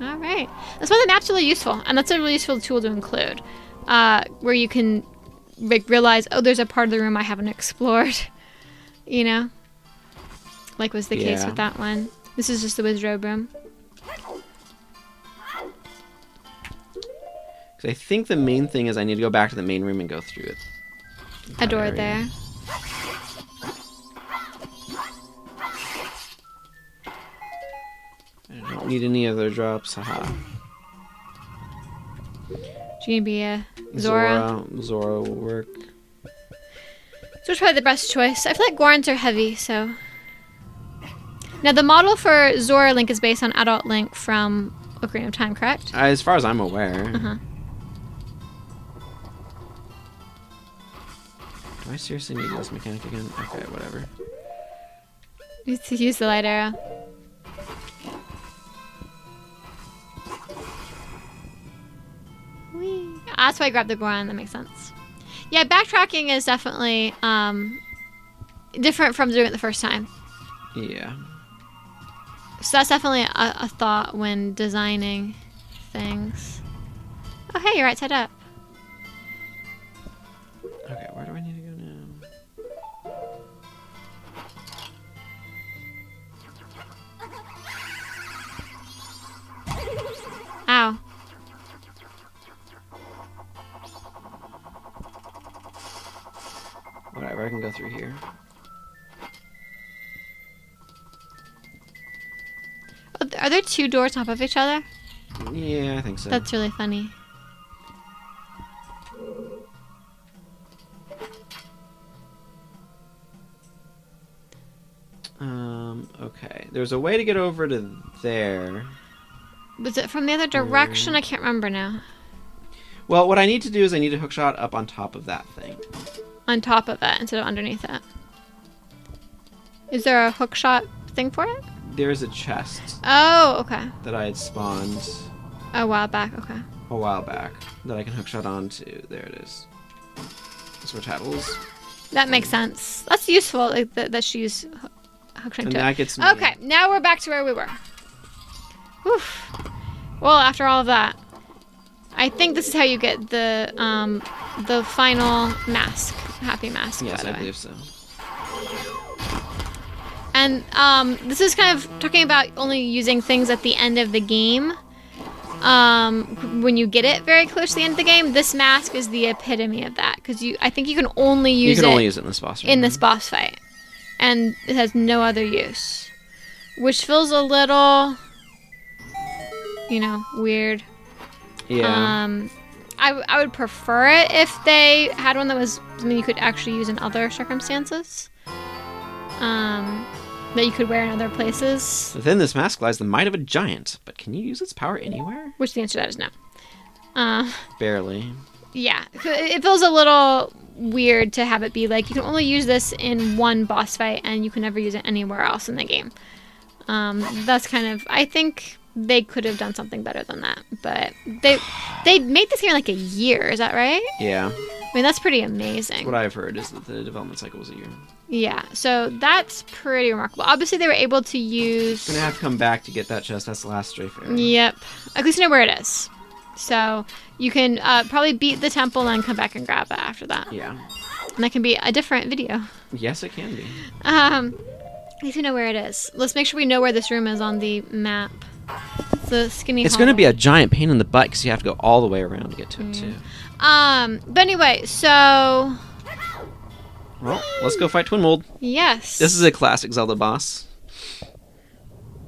S2: All right. That's why the map's really useful, and that's a really useful tool to include, where you can realize, oh, there's a part of the room I haven't explored, you know? Like was the case
S1: Yeah.
S2: with that one. This is just the wizard room.
S1: 'Cause I think the main thing is I need to go back to the main room and go through it.
S2: A door
S1: area.
S2: there.
S1: I don't need any other drops. Haha.
S2: She can be a Zora.
S1: Zora will work.
S2: Zora's probably the best choice. I feel like Gorons are heavy, so. Now, the model for Zora Link is based on Adult Link from Ocarina of Time, correct?
S1: As far as I'm aware.
S2: Uh-huh.
S1: Do I seriously need this mechanic again? Okay, whatever.
S2: You need to use the light arrow. Whee. That's why I grabbed the Goron. That makes sense. Yeah, backtracking is definitely different from doing it the first time.
S1: Yeah.
S2: So that's definitely a thought when designing things. Oh, hey, you're right side up.
S1: Okay, where do I need to go now?
S2: Ow.
S1: Whatever, I can go through here.
S2: Oh, are there two doors on top of each other?
S1: Yeah, I think so.
S2: That's really funny.
S1: Okay. There's a way to get over to there.
S2: Was it from the other direction? I can't remember now.
S1: Well, what I need to do is I need a hookshot up on top of that thing.
S2: On top of it instead of underneath it. Is there a hook shot thing for it?
S1: There's a chest
S2: Oh, okay.
S1: that I had spawned
S2: A while back, okay.
S1: a while back that I can hookshot onto. There it is. Switch handles.
S2: That makes sense. That's useful, like, that she's hooked
S1: And
S2: into
S1: that
S2: it.
S1: gets me.
S2: Okay, now we're back to where we were. Whew. Well, after all of that, I think this is how you get the final mask, happy mask.
S1: Yes,
S2: by the
S1: I
S2: way.
S1: believe so.
S2: And this is kind of talking about only using things at the end of the game. When you get it very close to the end of the game, this mask is the epitome of that, because I think you can only use
S1: You can
S2: it
S1: only use it in this boss fight.
S2: in this boss fight, and it has no other use, which feels a little, weird.
S1: Yeah.
S2: I would prefer it if they had one that was something you could actually use in other circumstances. That you could wear in other places.
S1: Within this mask lies the might of a giant, but can you use its power anywhere?
S2: Which the answer to that is no.
S1: Barely.
S2: Yeah, it feels a little weird to have it be like you can only use this in one boss fight and you can never use it anywhere else in the game. That's kind of, I think they could have done something better than that, but they made this game in like a year. Is that right?
S1: Yeah.
S2: I mean, that's pretty amazing.
S1: What I've heard is that the development cycle was a year.
S2: Yeah, so that's pretty remarkable. Obviously, they were able to use.
S1: Gonna have to come back to get that chest. That's the last strafe area.
S2: Yep, at least you know where it is. So you can probably beat the temple and come back and grab it after that.
S1: Yeah.
S2: And that can be a different video.
S1: Yes, it can be.
S2: At least we know where it is. Let's make sure we know where this room is on the map. It's a skinny
S1: It's
S2: hall.
S1: going to be a giant pain in the butt because you have to go all the way around to get to it, too.
S2: But anyway, so...
S1: Well, let's go fight Twin Mold.
S2: Yes.
S1: This is a classic Zelda boss.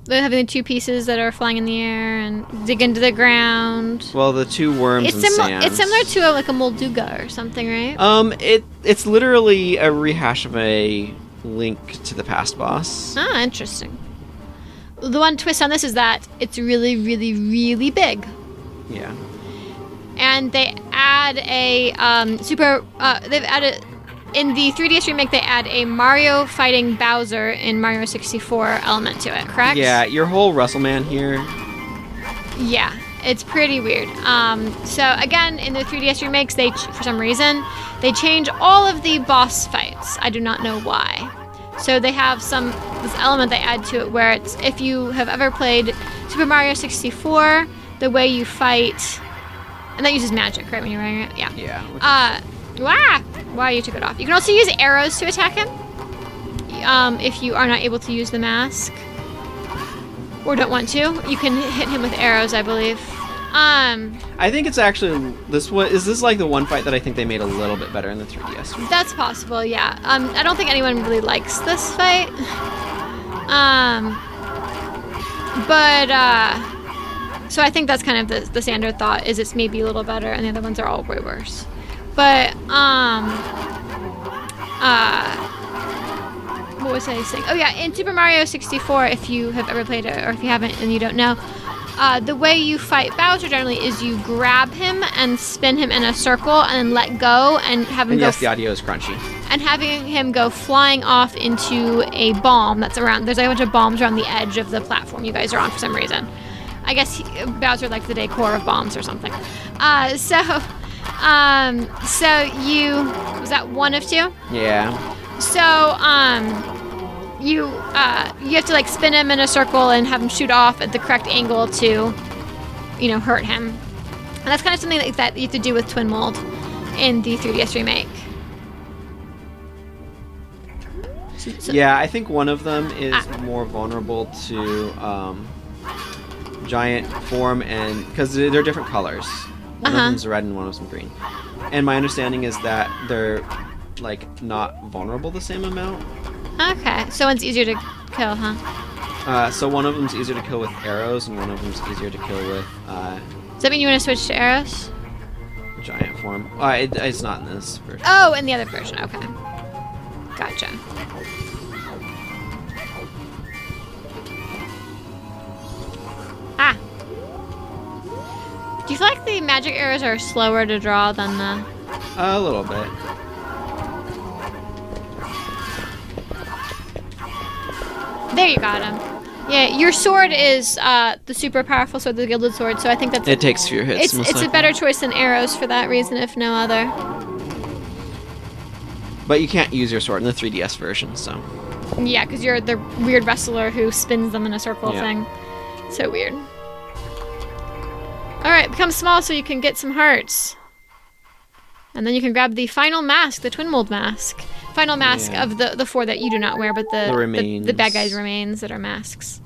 S2: They're having the two pieces that are flying in the air and dig into the ground.
S1: Well, the two worms and sands.
S2: It's similar to like a Molduga or something, right?
S1: It's literally a rehash of a Link to the Past boss.
S2: Ah, interesting. The one twist on this is that it's really, really, really big.
S1: Yeah.
S2: And they add a they've added in the 3DS remake. They add a Mario fighting Bowser in Mario 64 element to it. Correct?
S1: Yeah, your whole Russellman here.
S2: Yeah, it's pretty weird. So again, in the 3DS remakes, for some reason they change all of the boss fights. I do not know why. So they have this element they add to it where it's, if you have ever played Super Mario 64, the way you fight, and that uses magic, right, when you're wearing it? Yeah.
S1: Yeah.
S2: Wow, you took it off. You can also use arrows to attack him, if you are not able to use the mask, or don't want to. You can hit him with arrows, I believe.
S1: I think it's actually is this like the one fight that I think they made a little bit better in the 3DS?
S2: That's possible, yeah. I don't think anyone really likes this fight. So I think that's kind of the standard thought, is it's maybe a little better and the other ones are all way worse. But, what was I saying? Oh yeah, in Super Mario 64, if you have ever played it, or if you haven't and you don't know, the way you fight Bowser generally is you grab him and spin him in a circle and then let go and have him
S1: And
S2: go.
S1: yes, the audio is crunchy.
S2: And having him go flying off into a bomb that's around. There's like a bunch of bombs around the edge of the platform you guys are on for some reason. I guess Bowser likes the decor of bombs or something. So you, was that one of two?
S1: Yeah.
S2: So you have to like spin him in a circle and have him shoot off at the correct angle to, hurt him. And that's kind of something like that you have to do with Twin Mold in the 3DS remake.
S1: Yeah, I think one of them is more vulnerable to giant form, and because they're different colors. One of them's red and one of them's green. And my understanding is that they're like not vulnerable the same amount.
S2: Okay, so one's easier to kill, huh?
S1: So one of them's easier to kill with arrows, and one of them's easier to kill with
S2: Does that mean you want to switch to arrows?
S1: giant form. It's not in this version.
S2: Oh, in the other version. Okay, gotcha. Do you feel like the magic arrows are slower to draw than the...
S1: A little bit.
S2: There, you got him. Yeah, your sword is the super powerful sword, the Gilded Sword, so I think that's...
S1: It takes fewer hits.
S2: It's a better choice than arrows for that reason, if no other.
S1: But you can't use your sword in the 3DS version, so...
S2: Yeah, because you're the weird wrestler who spins them in a circle
S1: Yeah.
S2: thing. So weird. Alright, become small so you can get some hearts. And then you can grab the final mask, the Twin Mold mask. Final mask of the four that you do not wear, but the
S1: remains.
S2: The bad guys' remains that are masks.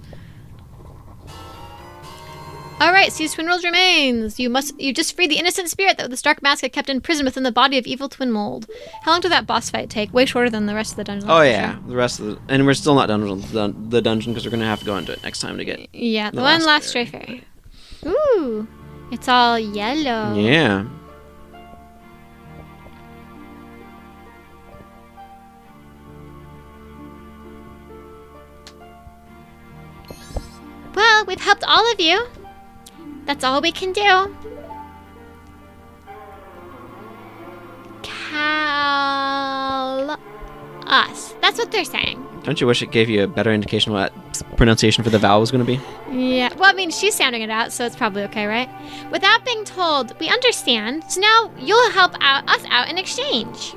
S2: Alright, seize Twin Mold's remains. You just freed the innocent spirit that this dark mask had kept in prison within the body of evil Twin Mold. How long did that boss fight take? Way shorter than the rest of the dungeon.
S1: Oh yeah, the rest of and we're still not done with the dungeon because we're gonna have to go into it next time to get.
S2: Yeah, the
S1: the
S2: one
S1: last
S2: last stray fairy. Ooh, it's all yellow.
S1: Yeah.
S2: Well, we've helped all of you. That's all we can do. Us. That's what they're saying.
S1: Don't you wish it gave you a better indication what pronunciation for the vowel was going to be?
S2: Yeah. Well, I mean, she's sounding it out, so it's probably okay, right? Without being told, we understand. So now you'll help us out in exchange.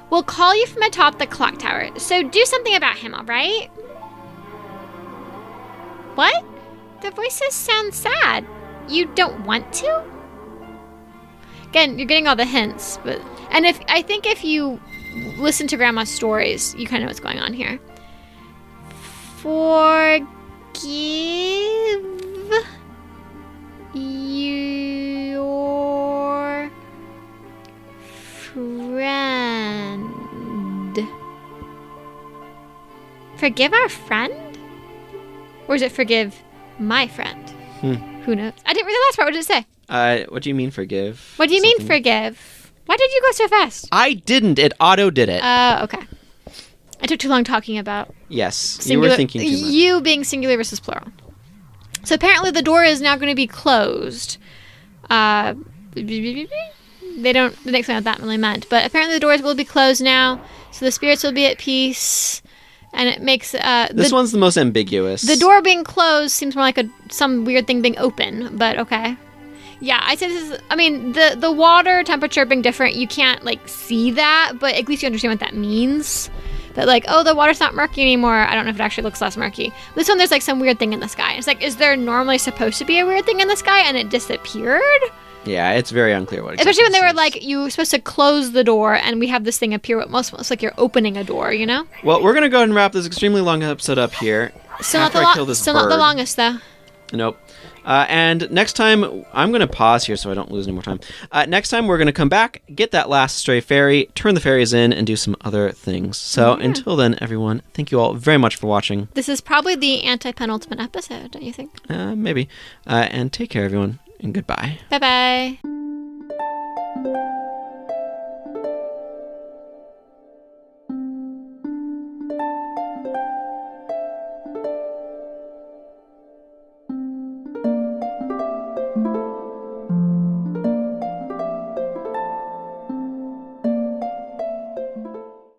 S2: We'll call you from atop the clock tower. So do something about him, all right? What? The voices sound sad. You don't want to? Again, you're getting all the hints, but I think if you listen to Grandma's stories, you kind of know what's going on here. Forgive friend. Forgive our friend? Or is it forgive my friend? Who knows? I didn't read the last part. What did it say?
S1: What do you mean forgive?
S2: What do you mean forgive? Why did you go so fast?
S1: I didn't. It auto did it.
S2: Okay. I took too long talking about
S1: Yes,
S2: singular,
S1: you were thinking too much.
S2: You being singular versus plural. So apparently the door is now going to be closed. They didn't explain what that really meant, but apparently the doors will be closed now, so the spirits will be at peace, and it makes
S1: this one's the most ambiguous.
S2: The door being closed seems more like some weird thing being open, but okay. Yeah, I said this is. I mean, the water temperature being different, you can't like see that, but at least you understand what that means. That like, oh, the water's not murky anymore. I don't know if it actually looks less murky. This one, there's like some weird thing in the sky. It's like, is there normally supposed to be a weird thing in the sky and it disappeared?
S1: Yeah, it's very unclear what.
S2: Especially when they were like, you were supposed to close the door, and we have this thing appear. What most like you're opening a door, you know?
S1: Well, we're gonna go ahead and wrap this extremely long episode up here.
S2: Still not the longest though.
S1: Nope. And next time, I'm going to pause here so I don't lose any more time. Next time, we're going to come back, get that last stray fairy, turn the fairies in, and do some other things. So until then, everyone, thank you all very much for watching.
S2: This is probably the anti-penultimate episode, don't you think?
S1: Maybe. And take care, everyone, and goodbye.
S2: Bye-bye.